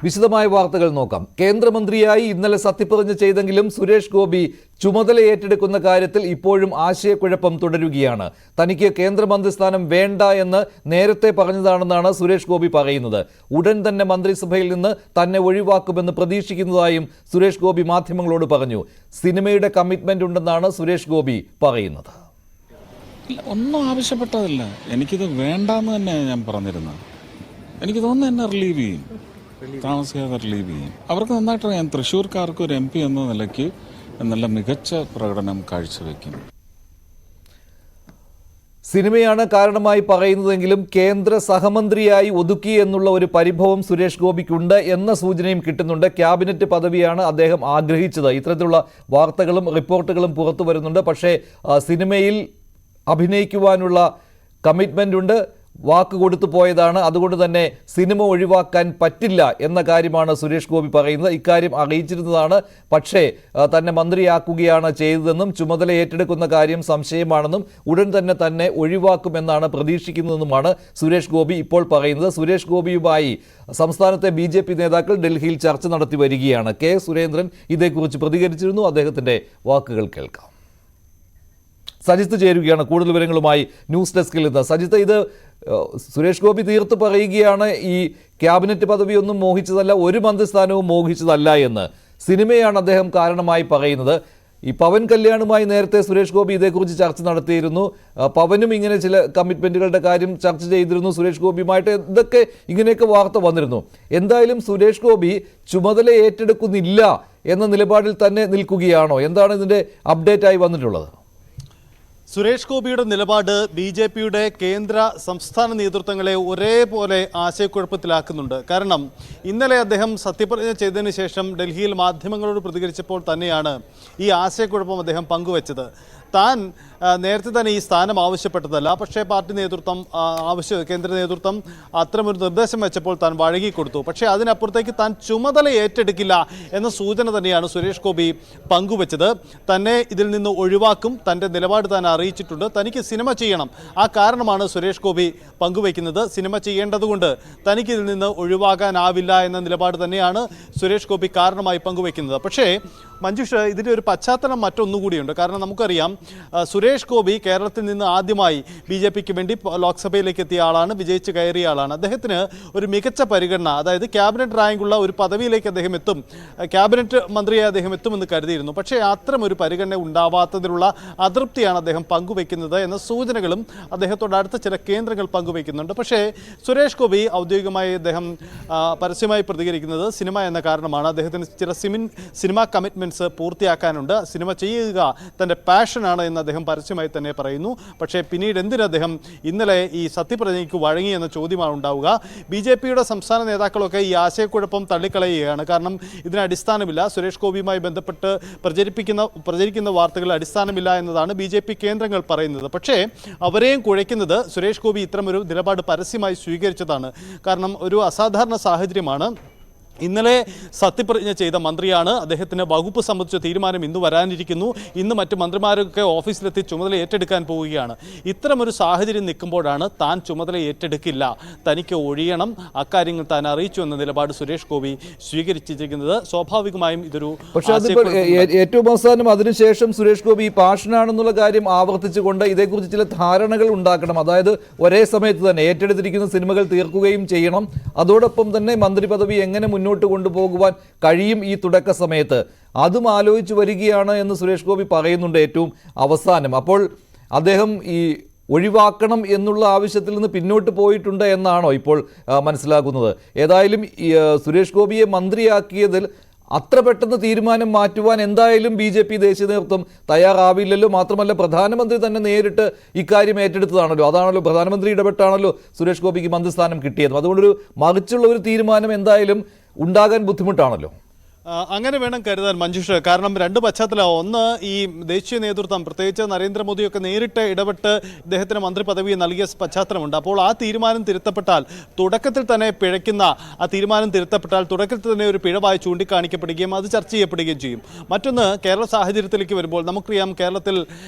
വിശദമായ വാർത്തകൾ നോക്കാം. കേന്ദ്രമന്ത്രിയായി ഇന്നലെ സത്യപ്രതിജ്ഞ ചെയ്തെങ്കിലും സുരേഷ് ഗോപി ചുമതല ഏറ്റെടുക്കുന്ന കാര്യത്തിൽ ഇപ്പോഴും ആശയക്കുഴപ്പം തുടരുകയാണ്. തനിക്ക് കേന്ദ്രമന്ത്രി സ്ഥാനം വേണ്ട എന്ന് നേരത്തെ പറഞ്ഞതാണെന്നാണ് സുരേഷ് ഗോപി പറയുന്നത്. ഉടൻ തന്നെ മന്ത്രിസഭയിൽ നിന്ന് തന്നെ ഒഴിവാക്കുമെന്ന് പ്രതീക്ഷിക്കുന്നതായും സുരേഷ് ഗോപി മാധ്യമങ്ങളോട് പറഞ്ഞു. സിനിമയുടെ കമ്മിറ്റ്മെന്റ് ഉണ്ടെന്നാണ് സുരേഷ് ഗോപി പറയുന്നത്. ഒന്നും ആവശ്യപ്പെട്ടതില്ല, എനിക്കിത് വേണ്ടെന്ന് തന്നെ ഞാൻ പറഞ്ഞിരുന്നത്. എനിക്ക് തോന്നുന്നു എന്നെ റിലീവ് ചെയ്യും, താമസിയാതെ റിലീവ് ചെയ്യും. അവർക്ക് നന്നായിട്ട് ഞാൻ തൃശ്ശൂർക്കാർക്ക് ഒരു MP എന്ന നിലയ്ക്ക് നല്ല മികച്ച പ്രകടനം കാഴ്ചവെക്കും. സിനിമയാണ് കാരണമായി പറയുന്നതെങ്കിലും കേന്ദ്ര സഹമന്ത്രിയായി ഒതുക്കി എന്നുള്ള ഒരു പരിഭവം സുരേഷ് ഗോപിക്കുണ്ട് എന്ന സൂചനയും കിട്ടുന്നുണ്ട്. ക്യാബിനറ്റ് പദവിയാണ് അദ്ദേഹം ആഗ്രഹിച്ചത്. ഇത്തരത്തിലുള്ള വാർത്തകളും റിപ്പോർട്ടുകളും പുറത്തു വരുന്നുണ്ട്. പക്ഷേ സിനിമയിൽ അഭിനയിക്കുവാനുള്ള കമ്മിറ്റ്മെൻ്റ് ഉണ്ട്, വാക്ക് കൊടുത്തു പോയതാണ്. അതുകൊണ്ട് തന്നെ സിനിമ ഒഴിവാക്കാൻ പറ്റില്ല എന്ന കാര്യമാണ് സുരേഷ് ഗോപി പറയുന്നത്. ഇക്കാര്യം അറിയിച്ചിരുന്നതാണ്. പക്ഷേ തന്നെ മന്ത്രിയാക്കുകയാണ് ചെയ്തതെന്നും ചുമതല ഏറ്റെടുക്കുന്ന കാര്യം സംശയമാണെന്നും ഉടൻ തന്നെ ഒഴിവാക്കുമെന്നാണ് പ്രതീക്ഷിക്കുന്നതെന്നുമാണ് സുരേഷ് ഗോപി ഇപ്പോൾ പറയുന്നത്. സുരേഷ് ഗോപിയുമായി സംസ്ഥാനത്തെ BJP നേതാക്കൾ ഡൽഹിയിൽ ചർച്ച നടത്തി വരികയാണ്. K. സുരേന്ദ്രൻ ഇതേക്കുറിച്ച് പ്രതികരിച്ചിരുന്നു. അദ്ദേഹത്തിൻ്റെ വാക്കുകൾ കേൾക്കാം. സജിത്ത് ചേരുകയാണ് കൂടുതൽ വിവരങ്ങളുമായി ന്യൂസ് ഡെസ്കിൽ നിന്ന്. സജിത്ത്, ഇത് സുരേഷ് ഗോപി തീർത്ത് പറയുകയാണ് ഈ ക്യാബിനറ്റ് പദവിയൊന്നും മോഹിച്ചതല്ല, ഒരു മന്ത്രിസ്ഥാനവും മോഹിച്ചതല്ല എന്ന്. സിനിമയാണ് അദ്ദേഹം കാരണമായി പറയുന്നത്. ഈ പവൻ കല്യാണുമായി നേരത്തെ സുരേഷ് ഗോപി ഇതേക്കുറിച്ച് ചർച്ച നടത്തിയിരുന്നു. പവനും ഇങ്ങനെ ചില കമ്മിറ്റ്മെൻറ്റുകളുടെ കാര്യം ചർച്ച ചെയ്തിരുന്നു സുരേഷ് ഗോപിയുമായിട്ട്. ഇതൊക്കെ ഇങ്ങനെയൊക്കെ വാർത്ത വന്നിരുന്നു. എന്തായാലും സുരേഷ് ഗോപി ചുമതല ഏറ്റെടുക്കുന്നില്ല എന്ന നിലപാടിൽ തന്നെ നിൽക്കുകയാണോ? എന്താണ് ഇതിൻ്റെ അപ്ഡേറ്റായി വന്നിട്ടുള്ളത്? സുരേഷ് ഗോപിയുടെ നിലപാട് BJPയുടെ കേന്ദ്ര സംസ്ഥാന നേതൃത്വങ്ങളെ ഒരേപോലെ ആശയക്കുഴപ്പത്തിലാക്കുന്നുണ്ട്. കാരണം ഇന്നലെ അദ്ദേഹം സത്യപ്രതിജ്ഞ ചെയ്തതിന് ശേഷം ഡൽഹിയിൽ മാധ്യമങ്ങളോട് പ്രതികരിച്ചപ്പോൾ തന്നെയാണ് ഈ ആശയക്കുഴപ്പം അദ്ദേഹം പങ്കുവച്ചത്. താൻ നേരത്തെ തന്നെ ഈ സ്ഥാനം ആവശ്യപ്പെട്ടതല്ല, പക്ഷേ പാർട്ടി നേതൃത്വം കേന്ദ്ര നേതൃത്വം അത്തരമൊരു നിർദ്ദേശം വെച്ചപ്പോൾ താൻ വഴങ്ങിക്കൊടുത്തു. പക്ഷേ അതിനപ്പുറത്തേക്ക് താൻ ചുമതല ഏറ്റെടുക്കില്ല എന്ന സൂചന തന്നെയാണ് സുരേഷ് ഗോപി പങ്കുവച്ചത്. തന്നെ ഇതിൽ നിന്ന് ഒഴിവാക്കും, തൻ്റെ നിലപാട് താൻ അറിയിച്ചിട്ടുണ്ട്, തനിക്ക് സിനിമ ചെയ്യണം. ആ കാരണമാണ് സുരേഷ് ഗോപി പങ്കുവയ്ക്കുന്നത്. സിനിമ ചെയ്യേണ്ടതുകൊണ്ട് തനിക്ക് ഇതിൽ നിന്ന് ഒഴിവാകാനാവില്ല എന്ന നിലപാട് തന്നെയാണ് സുരേഷ് ഗോപി കാരണമായി പങ്കുവയ്ക്കുന്നത്. പക്ഷേ മഞ്ജുഷ്, ഇതിൻ്റെ ഒരു പശ്ചാത്തലം മറ്റൊന്നുകൂടിയുണ്ട്. കാരണം നമുക്കറിയാം, സുരേഷ് ഗോപി കേരളത്തിൽ നിന്ന് ആദ്യമായി BJPക്ക് വേണ്ടി ലോക്സഭയിലേക്ക് എത്തിയ ആളാണ്, വിജയിച്ച് കയറിയ ആളാണ്. അദ്ദേഹത്തിന് ഒരു മികച്ച പരിഗണന, അതായത് ക്യാബിനറ്റ് റാങ്കുള്ള ഒരു പദവിയിലേക്ക് അദ്ദേഹം എത്തും, ക്യാബിനറ്റ് മന്ത്രിയായി അദ്ദേഹം എത്തുമെന്ന് കരുതിയിരുന്നു. പക്ഷേ അത്തരം ഒരു പരിഗണന ഉണ്ടാവാത്തതിലുള്ള അതൃപ്തിയാണ് അദ്ദേഹം പങ്കുവയ്ക്കുന്നത് എന്ന സൂചനകളും അദ്ദേഹത്തോട് അടുത്ത ചില കേന്ദ്രങ്ങൾ പങ്കുവയ്ക്കുന്നുണ്ട്. പക്ഷേ സുരേഷ് ഗോപി ഔദ്യോഗികമായി അദ്ദേഹം പരസ്യമായി പ്രതികരിക്കുന്നത് സിനിമ എന്ന കാരണമാണ്. അദ്ദേഹത്തിന് ചില സിനിമാ കമ്മിറ്റ്മെൻറ്റ്സ് പൂർത്തിയാക്കാനുണ്ട്, സിനിമ ചെയ്യുക തൻ്റെ പാഷനാണ് എന്ന് അദ്ദേഹം പരസ്യമായി തന്നെ പറയുന്നു. പക്ഷേ പിന്നീട് എന്തിന് അദ്ദേഹം ഇന്നലെ ഈ സത്യപ്രതിജ്ഞയ്ക്ക് വഴങ്ങി എന്ന ചോദ്യമാണ് ഉണ്ടാവുക. BJPയുടെ സംസ്ഥാന നേതാക്കളൊക്കെ ഈ ആശയക്കുഴപ്പം തള്ളിക്കളയുകയാണ്. കാരണം ഇതിന് അടിസ്ഥാനമില്ല, സുരേഷ് ഗോപിയുമായി ബന്ധപ്പെട്ട് പ്രചരിക്കുന്ന വാർത്തകൾ അടിസ്ഥാനമില്ല എന്നതാണ് BJP കേന്ദ്രങ്ങൾ പറയുന്നത്. പക്ഷേ അവരെയും കുഴയ്ക്കുന്നത് സുരേഷ് ഗോപി ഇത്തരമൊരു നിലപാട് പരസ്യമായി സ്വീകരിച്ചതാണ്. കാരണം ഒരു അസാധാരണ സാഹചര്യമാണ്. ഇന്നലെ സത്യപ്രതിജ്ഞ ചെയ്ത മന്ത്രിയാണ്. അദ്ദേഹത്തിന് വകുപ്പ് സംബന്ധിച്ച തീരുമാനം ഇന്ന് വരാനിരിക്കുന്നു. ഇന്ന് മറ്റ് മന്ത്രിമാരൊക്കെ ഓഫീസിലെത്തി ചുമതല ഏറ്റെടുക്കാൻ പോവുകയാണ്. ഇത്തരമൊരു സാഹചര്യം നിൽക്കുമ്പോഴാണ് താൻ ചുമതല ഏറ്റെടുക്കില്ല, തനിക്ക് ഒഴിയണം, അക്കാര്യങ്ങൾ താൻ അറിയിച്ചു എന്ന നിലപാട് സുരേഷ് ഗോപി സ്വീകരിച്ചിരിക്കുന്നത്. സ്വാഭാവികമായും ഇതൊരു ഏറ്റവും അവസാനം അതിനുശേഷം സുരേഷ് ഗോപി ഈ പാഷനാണെന്നുള്ള കാര്യം ആവർത്തിച്ചുകൊണ്ട് ഇതേക്കുറിച്ച് ചില ധാരണകൾ ഉണ്ടാക്കണം. അതായത് ഒരേ സമയത്ത് തന്നെ ഏറ്റെടുത്തിരിക്കുന്ന സിനിമകൾ തീർക്കുകയും ചെയ്യണം, അതോടൊപ്പം തന്നെ മന്ത്രി പദവി എങ്ങനെ മുന്നോട്ട് കൊണ്ടുപോകുവാൻ കഴിയും ഈ തുടക്ക സമയത്ത്, അതും ആലോചിച്ച് വരികയാണ് എന്ന് സുരേഷ് ഗോപി പറയുന്നുണ്ട് ഏറ്റവും അവസാനം. അപ്പോൾ അദ്ദേഹം ഈ ഒഴിവാക്കണം എന്നുള്ള ആവശ്യത്തിൽ നിന്ന് പിന്നോട്ട് പോയിട്ടുണ്ട് എന്നാണോ ഇപ്പോൾ മനസ്സിലാക്കുന്നത്? ഏതായാലും സുരേഷ് ഗോപിയെ മന്ത്രിയാക്കിയതിൽ അത്ര പെട്ടെന്ന് തീരുമാനം മാറ്റുവാൻ എന്തായാലും BJP ദേശീയ നേതൃത്വം തയ്യാറാവില്ലല്ലോ. മാത്രമല്ല പ്രധാനമന്ത്രി തന്നെ നേരിട്ട് ഇക്കാര്യം ഏറ്റെടുത്തതാണല്ലോ. അതാണല്ലോ, പ്രധാനമന്ത്രി ഇടപെട്ടാണല്ലോ സുരേഷ് ഗോപിക്ക് മന്ത്രിസ്ഥാനം കിട്ടിയത്. അതുകൊണ്ടൊരു മറിച്ചുള്ള ഒരു തീരുമാനം എന്തായാലും ഉണ്ടാകാൻ ബുദ്ധിമുട്ടാണല്ലോ. അങ്ങനെ വേണം കരുതാൻ മഞ്ജുഷ. കാരണം രണ്ട് പശ്ചാത്തലം. ഒന്ന്, ഈ ദേശീയ നേതൃത്വം പ്രത്യേകിച്ച് നരേന്ദ്രമോദിയൊക്കെ നേരിട്ട് ഇടപെട്ട് ഇദ്ദേഹത്തിന് മന്ത്രി പദവി നൽകിയ പശ്ചാത്തലമുണ്ട്. അപ്പോൾ ആ തീരുമാനം തിരുത്തപ്പെട്ടാൽ, തുടക്കത്തിൽ തന്നെ പിഴയ്ക്കുന്ന ആ തീരുമാനം തിരുത്തപ്പെട്ടാൽ തുടക്കത്തിൽ തന്നെ ഒരു പിഴവായി ചൂണ്ടിക്കാണിക്കപ്പെടുകയും അത് ചർച്ച ചെയ്യപ്പെടുകയും ചെയ്യും. മറ്റൊന്ന്, കേരള സാഹചര്യത്തിലേക്ക് വരുമ്പോൾ നമുക്കറിയാം, കേരളത്തിൽ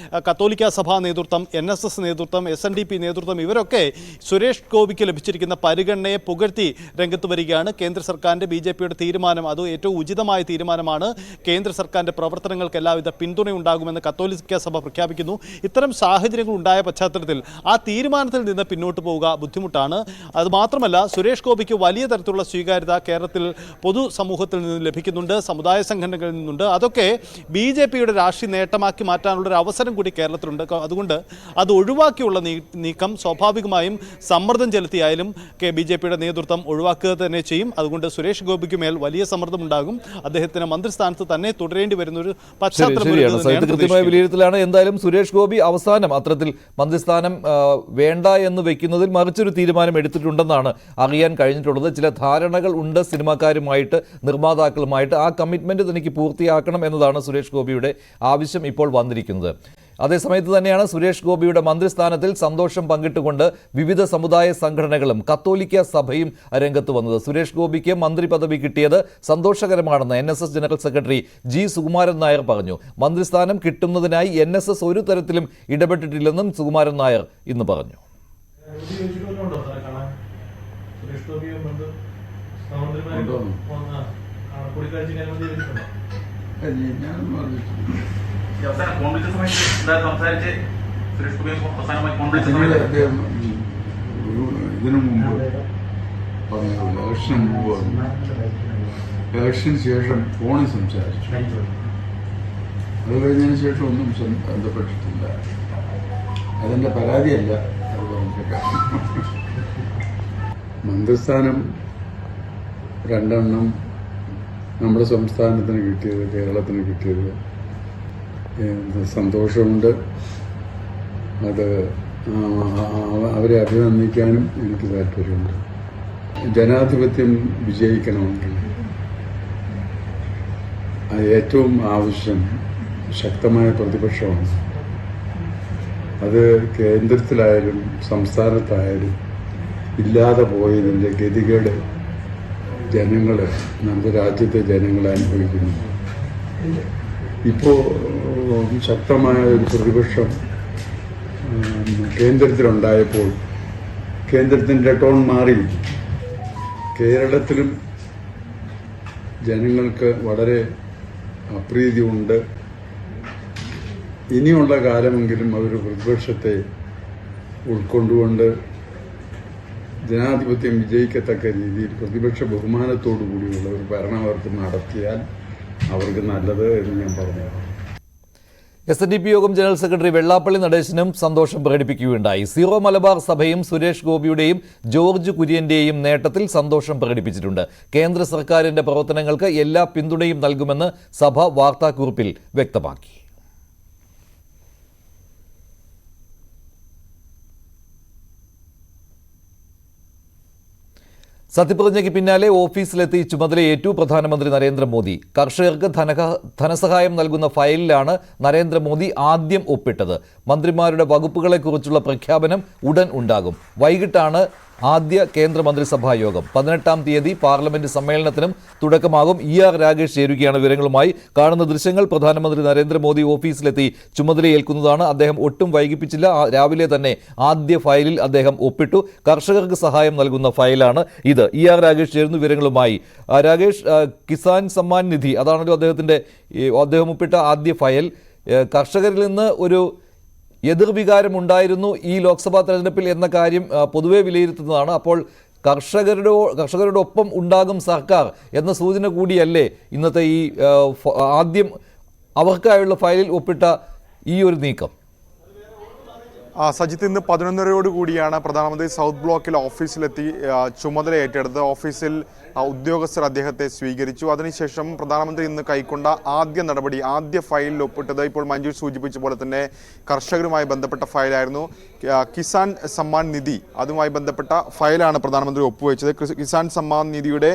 കത്തോലിക്ക സഭാ നേതൃത്വം, NSS നേതൃത്വം, SNDP നേതൃത്വം ഇവരൊക്കെ സുരേഷ് ഗോപിക്ക് ലഭിച്ചിരിക്കുന്ന പരിഗണനയെ പുകഴ്ത്തി രംഗത്ത് വരികയാണ്. കേന്ദ്ര സർക്കാരിൻ്റെ BJPയുടെ തീരുമാനം അത് ഏറ്റവും ഉചിതമായ തീരുമാനമാണ്. കേന്ദ്ര സർക്കാരിൻ്റെ പ്രവർത്തനങ്ങൾക്ക് എല്ലാവിധ പിന്തുണയുണ്ടാകുമെന്ന് കത്തോലിക്ക സഭ പ്രഖ്യാപിക്കുന്നു. ഇത്തരം സാഹചര്യങ്ങൾ ഉണ്ടായ പശ്ചാത്തലത്തിൽ ആ തീരുമാനത്തിൽ നിന്ന് പിന്നോട്ട് പോവുക ബുദ്ധിമുട്ടാണ്. അതുമാത്രമല്ല, സുരേഷ് ഗോപിക്ക് വലിയ തരത്തിലുള്ള സ്വീകാര്യത കേരളത്തിൽ പൊതുസമൂഹത്തിൽ നിന്ന് ലഭിക്കുന്നുണ്ട്, സമുദായ സംഘടനകളിൽ നിന്നുണ്ട്. അതൊക്കെ BJPയുടെ രാഷ്ട്രീയ നേട്ടമാക്കി മാറ്റാനുള്ളൊരു അവസരം കൂടി കേരളത്തിലുണ്ട്. അതുകൊണ്ട് അത് ഒഴിവാക്കിയുള്ള നീക്കം സ്വാഭാവികമായും സമ്മർദ്ദം ചെലുത്തിയായാലും BJPയുടെ നേതൃത്വം ഒഴിവാക്കുക തന്നെ ചെയ്യും. അതുകൊണ്ട് സുരേഷ് ഗോപിക്ക് മേൽ വലിയ സമ്മർദ്ദമുണ്ടാകും. അദ്ദേഹത്തിന് മന്ത്രിസ്ഥാനത്ത് തന്നെ തുടരേണ്ടി വരുന്ന ഒരു പശ്ചാത്തലം. കൃത്യമായ വിലയിരുത്തലാണ്. എന്തായാലും സുരേഷ് ഗോപി അവസാനം അത്തരത്തിൽ മന്ത്രിസ്ഥാനം വേണ്ട എന്ന് വെക്കുന്നതിൽ മറിച്ചൊരു തീരുമാനം എടുത്തിട്ടുണ്ടെന്നാണ് അറിയാൻ കഴിഞ്ഞിട്ടുള്ളത്. ചില ധാരണകൾ ഉണ്ട് സിനിമാക്കാരുമായിട്ട്, നിർമ്മാതാക്കളുമായിട്ട്. ആ കമ്മിറ്റ്മെന്റ് തനിക്ക് പൂർത്തിയാക്കണം എന്നതാണ് സുരേഷ് ഗോപിയുടെ ആവശ്യം ഇപ്പോൾ വന്നിരിക്കുന്നത്. അതേസമയത്ത് തന്നെയാണ് സുരേഷ് ഗോപിയുടെ മന്ത്രിസ്ഥാനത്തിൽ സന്തോഷം പങ്കിട്ടുകൊണ്ട് വിവിധ സമുദായ സംഘടനകളും കത്തോലിക്ക സഭയും രംഗത്ത് വന്നത്. സുരേഷ് ഗോപിക്ക് മന്ത്രി പദവി കിട്ടിയത് സന്തോഷകരമാണെന്ന് NSS general secretary G. Sukumaran Nair പറഞ്ഞു. മന്ത്രിസ്ഥാനം കിട്ടുന്നതിനായി NSS ഒരു തരത്തിലും ഇടപെട്ടിട്ടില്ലെന്നും സുകുമാരൻ നായർ ഇന്ന് പറഞ്ഞു. ഇതിനു മുമ്പ് ഇലക്ഷന് ശേഷം ഫോണിൽ സംസാരിച്ചു. അത് കഴിഞ്ഞതിന് ശേഷം ഒന്നും ബന്ധപ്പെട്ടിട്ടില്ല. അതെന്റെ പരാതിയല്ല, അത് പറഞ്ഞിട്ട് മന്ത്രിസ്ഥാനം 2 നമ്മുടെ സംസ്ഥാനത്തിന് കിട്ടിയത്, കേരളത്തിന് കിട്ടിയത് സന്തോഷമുണ്ട്. അത് അവരെ അഭിനന്ദിക്കാനും എനിക്ക് താല്പര്യമുണ്ട്. ജനാധിപത്യം വിജയിക്കണമെങ്കിൽ ഏറ്റവും ആവശ്യം ശക്തമായ പ്രതിപക്ഷമാണ്. അത് കേന്ദ്രത്തിലായാലും സംസ്ഥാനത്തായാലും ഇല്ലാതെ പോയതിൻ്റെ ഗതികേട് നമ്മുടെ രാജ്യത്തെ ജനങ്ങൾ അനുഭവിക്കുന്നു. ഇപ്പോൾ ശക്തമായ ഒരു പ്രതിപക്ഷം കേന്ദ്രത്തിലുണ്ടായപ്പോൾ കേന്ദ്രത്തിൻ്റെ ടോൺ മാറി. കേരളത്തിലും ജനങ്ങൾക്ക് വളരെ അപ്രീതിയുണ്ട്. ഇനിയുള്ള കാലമെങ്കിലും അവർ പ്രതിപക്ഷത്തെ ഉൾക്കൊണ്ടുകൊണ്ട് ജനാധിപത്യം വിജയിക്കത്തക്ക രീതിയിൽ പ്രതിപക്ഷ ബഹുമാനത്തോടു കൂടിയുള്ള ഒരു ഭരണം അവർക്ക് നടത്തിയാൽ അവർക്ക് നല്ലത് എന്ന് ഞാൻ പറഞ്ഞു. SNDP യോഗം ജനറൽ സെക്രട്ടറി വെള്ളാപ്പള്ളി നടേശനും സന്തോഷം പ്രകടിപ്പിക്കുകയുണ്ടായി. സീറോ മലബാർ സഭയും സുരേഷ് ഗോപിയുടെയും ജോർജ് കുര്യന്റെയും നേട്ടത്തിൽ സന്തോഷം പ്രകടിപ്പിച്ചിട്ടുണ്ട്. കേന്ദ്ര സർക്കാരിന്റെ പ്രവർത്തനങ്ങൾക്ക് എല്ലാ പിന്തുണയും നൽകുമെന്ന് സഭ വാർത്താക്കുറിപ്പിൽ വ്യക്തമാക്കി. സത്യപ്രതിജ്ഞയ്ക്ക് പിന്നാലെ ഓഫീസിലെത്തി ചുമതലയേറ്റു പ്രധാനമന്ത്രി നരേന്ദ്രമോദി. കർഷകർക്ക് ധനസഹായം നൽകുന്ന ഫയലിലാണ് നരേന്ദ്രമോദി ആദ്യം ഒപ്പിട്ടത്. മന്ത്രിമാരുടെ വകുപ്പുകളെക്കുറിച്ചുള്ള പ്രഖ്യാപനം ഉടൻ ഉണ്ടാകും. വൈകിട്ടാണ് ആദ്യ കേന്ദ്രമന്ത്രിസഭാ യോഗം. 18-ാം തീയതി പാർലമെന്റ് സമ്മേളനത്തിനും തുടക്കമാകും. ER രാഗേഷ് ചേരുകയാണ് വിവരങ്ങളുമായി. കാണുന്ന ദൃശ്യങ്ങൾ പ്രധാനമന്ത്രി നരേന്ദ്രമോദി ഓഫീസിലെത്തി ചുമതലയേൽക്കുന്നതാണ്. അദ്ദേഹം ഒട്ടും വൈകിപ്പിച്ചില്ല. രാവിലെ തന്നെ ആദ്യ ഫയലിൽ അദ്ദേഹം ഒപ്പിട്ടു. കർഷകർക്ക് സഹായം നൽകുന്ന ഫയലാണ് ഇത്. ER രാഗേഷ് ചേരുന്നു വിവരങ്ങളുമായി. രാഗേഷ്, കിസാൻ സമ്മാൻ നിധി അതാണല്ലോ അദ്ദേഹം ഒപ്പിട്ട ആദ്യ ഫയൽ. കർഷകരിൽ നിന്ന് ഒരു എതിർവികാരമുണ്ടായിരുന്നു ഈ ലോക്സഭാ തെരഞ്ഞെടുപ്പിൽ എന്ന കാര്യം പൊതുവെ വിലയിരുത്തുന്നതാണ്. അപ്പോൾ കർഷകരുടെ ഒപ്പം ഉണ്ടാകും സർക്കാർ എന്ന സൂചന കൂടിയല്ലേ ഇന്നത്തെ ഈ ആദ്യം അവർക്കായുള്ള ഫയലിൽ ഒപ്പിട്ട ഈ ഒരു നീക്കം? സജിത്ത്, ഇന്ന് 11:30 കൂടിയാണ് പ്രധാനമന്ത്രി സൗത്ത് ബ്ലോക്കിൽ ഓഫീസിലെത്തി ചുമതല ഏറ്റെടുത്തത്. ഓഫീസിൽ ഉദ്യോഗസ്ഥർ അദ്ദേഹത്തെ സ്വീകരിച്ചു. അതിനുശേഷം പ്രധാനമന്ത്രി ഇന്ന് കൈക്കൊണ്ട ആദ്യ നടപടി, ആദ്യ ഫയലിൽ ഒപ്പിട്ടത് ഇപ്പോൾ മഞ്ജു സൂചിപ്പിച്ച പോലെ തന്നെ കർഷകരുമായി ബന്ധപ്പെട്ട ഫയലായിരുന്നു. കിസാൻ സമ്മാൻ നിധി, അതുമായി ബന്ധപ്പെട്ട ഫയലാണ് പ്രധാനമന്ത്രി ഒപ്പുവെച്ചത്. കിസാൻ സമ്മാൻ നിധിയുടെ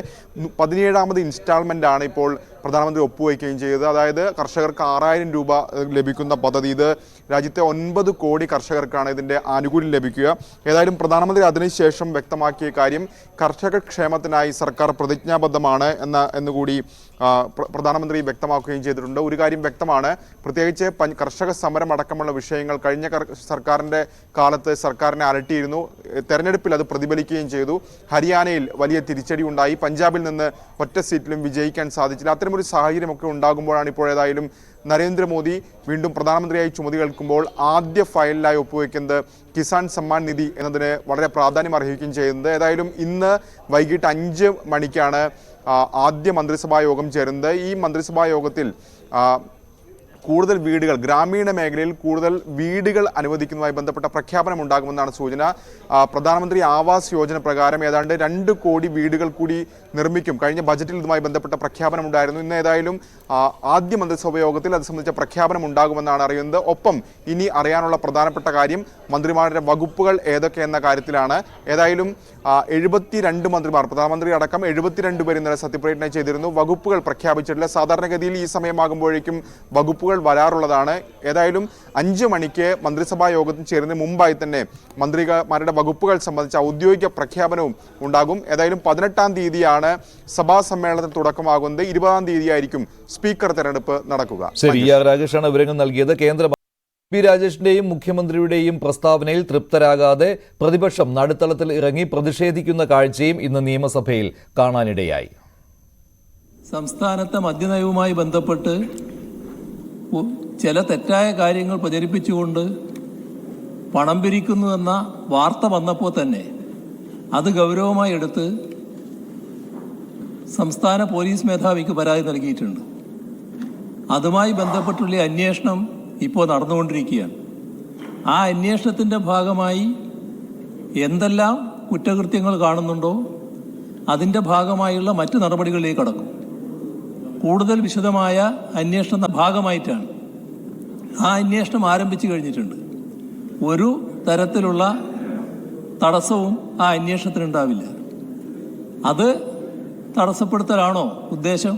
17ാമത് ഇൻസ്റ്റാൾമെൻ്റ് ആണ് ഇപ്പോൾ പ്രധാനമന്ത്രി ഒപ്പുവയ്ക്കുകയും ചെയ്തത്. അതായത് കർഷകർക്ക് 6000 രൂപ ലഭിക്കുന്ന പദ്ധതി. ഇത് രാജ്യത്തെ 9 കോടി കർഷകർക്കാണ് ഇതിൻ്റെ ആനുകൂല്യം ലഭിക്കുക. ഏതായാലും പ്രധാനമന്ത്രി അതിനുശേഷം വ്യക്തമാക്കിയ കാര്യം കർഷക ക്ഷേമത്തിനായി സർക്കാർ പ്രതിജ്ഞാബദ്ധമാണ് എന്നുകൂടി പ്രധാനമന്ത്രി വ്യക്തമാക്കുകയും ചെയ്തിട്ടുണ്ട്. ഒരു കാര്യം വ്യക്തമാണ്, പ്രത്യേകിച്ച് കർഷക സമരം അടക്കമുള്ള വിഷയങ്ങൾ കഴിഞ്ഞ സർക്കാരിൻ്റെ കാലത്ത് സർക്കാരിനെ അലട്ടിയിരുന്നു. തെരഞ്ഞെടുപ്പിൽ അത് പ്രതിഫലിക്കുകയും ചെയ്തു. ഹരിയാനയിൽ വലിയ തിരിച്ചടി ഉണ്ടായി. പഞ്ചാബിൽ നിന്ന് ഒറ്റ സീറ്റിലും വിജയിക്കാൻ സാധിച്ചില്ല. അത്തരമൊരു സാഹചര്യമൊക്കെ ഉണ്ടാകുമ്പോഴാണ് ഇപ്പോൾ ഏതായാലും നരേന്ദ്രമോദി വീണ്ടും പ്രധാനമന്ത്രിയായി ചുമതലയേൽക്കുമ്പോൾ ആദ്യ ഫയലിലായി ഒപ്പുവെക്കുന്നത് കിസാൻ സമ്മാൻ നിധി എന്നതിന് വളരെ പ്രാധാന്യം അർഹിക്കുകയും ചെയ്യുന്നത്. ഏതായാലും ഇന്ന് വൈകിട്ട് 5 മണിക്കാണ് ആദ്യ മന്ത്രിസഭാ യോഗം ചേരുന്നത്. ഈ മന്ത്രിസഭാ യോഗത്തിൽ കൂടുതൽ വീടുകൾ, ഗ്രാമീണ മേഖലയിൽ കൂടുതൽ വീടുകൾ അനുവദിക്കുന്നതുമായി ബന്ധപ്പെട്ട പ്രഖ്യാപനം ഉണ്ടാകുമെന്നാണ് സൂചന. പ്രധാനമന്ത്രി ആവാസ് യോജന പ്രകാരം ഏതാണ്ട് 2 കോടി വീടുകൾ കൂടി നിർമ്മിക്കും. കഴിഞ്ഞ ബജറ്റിൽ ഇതുമായി ബന്ധപ്പെട്ട പ്രഖ്യാപനം ഉണ്ടായിരുന്നു. ഇന്ന് ഏതായാലും ആദ്യ മന്ത്രിസഭാ യോഗത്തിൽ അത് സംബന്ധിച്ച പ്രഖ്യാപനം ഉണ്ടാകുമെന്നാണ് അറിയുന്നത്. ഒപ്പം ഇനി അറിയാനുള്ള പ്രധാനപ്പെട്ട കാര്യം മന്ത്രിമാരുടെ വകുപ്പുകൾ ഏതൊക്കെ എന്ന കാര്യത്തിലാണ്. ഏതായാലും 72 മന്ത്രിമാർ, പ്രധാനമന്ത്രി അടക്കം 72 പേർ ഇന്നലെ സത്യപ്രതിജ്ഞ ചെയ്തിരുന്നു. വകുപ്പുകൾ പ്രഖ്യാപിച്ചിട്ടില്ല. സാധാരണഗതിയിൽ ഈ സമയമാകുമ്പോഴേക്കും വകുപ്പുകൾ വരാറുള്ളതാണ്. ഏതായാലും 5 മണിക്ക് മന്ത്രിസഭാ യോഗത്തിൽ ചേരുന്നതിന് മുമ്പായി തന്നെ മന്ത്രിമാരുടെ വകുപ്പുകൾ സംബന്ധിച്ച ഔദ്യോഗിക പ്രഖ്യാപനവും ഉണ്ടാകും. ഏതായാലും 18-ാം തീയതിയാണ് സഭാ സമ്മേളനത്തിന് തുടക്കമാകുന്നത്. 20-ാം തീയതിയായിരിക്കും സ്പീക്കർ തെരഞ്ഞെടുപ്പ് നടക്കുക. ശരി, രാജേഷാണ് വിവരങ്ങൾ നൽകിയത്. കേന്ദ്ര പി രാജേഷിന്റെയും മുഖ്യമന്ത്രിയുടെയും പ്രസ്താവനയിൽ തൃപ്തരാകാതെ പ്രതിപക്ഷം നടുത്തളത്തിൽ ഇറങ്ങി പ്രതിഷേധിക്കുന്ന കാഴ്ചയും ഇന്ന് നിയമസഭയിൽ കാണാനിടയായി. സംസ്ഥാനത്തെ മദ്യനയവുമായി ബന്ധപ്പെട്ട് ചില തെറ്റായ കാര്യങ്ങൾ പ്രചരിപ്പിച്ചുകൊണ്ട് പണം പിരിക്കുന്നുവെന്ന വാർത്ത വന്നപ്പോൾ തന്നെ അത് ഗൗരവമായി എടുത്ത് സംസ്ഥാന പോലീസ് മേധാവിക്ക് പരാതി നൽകിയിട്ടുണ്ട്. അതുമായി ബന്ധപ്പെട്ടുള്ള അന്വേഷണം ഇപ്പോൾ നടന്നുകൊണ്ടിരിക്കുകയാണ്. ആ അന്വേഷണത്തിൻ്റെ ഭാഗമായി എന്തെല്ലാം കുറ്റകൃത്യങ്ങൾ കാണുന്നുണ്ടോ അതിൻ്റെ ഭാഗമായുള്ള മറ്റ് നടപടികളിലേക്ക് കടക്കും. കൂടുതൽ വിശദമായ അന്വേഷണ ഭാഗമായിട്ടാണ് ആ അന്വേഷണം ആരംഭിച്ചു കഴിഞ്ഞിട്ടുണ്ട്. ഒരു തരത്തിലുള്ള തടസ്സവും ആ അന്വേഷണത്തിനുണ്ടാവില്ല. അത് തടസ്സപ്പെടുത്തലാണോ ഉദ്ദേശം?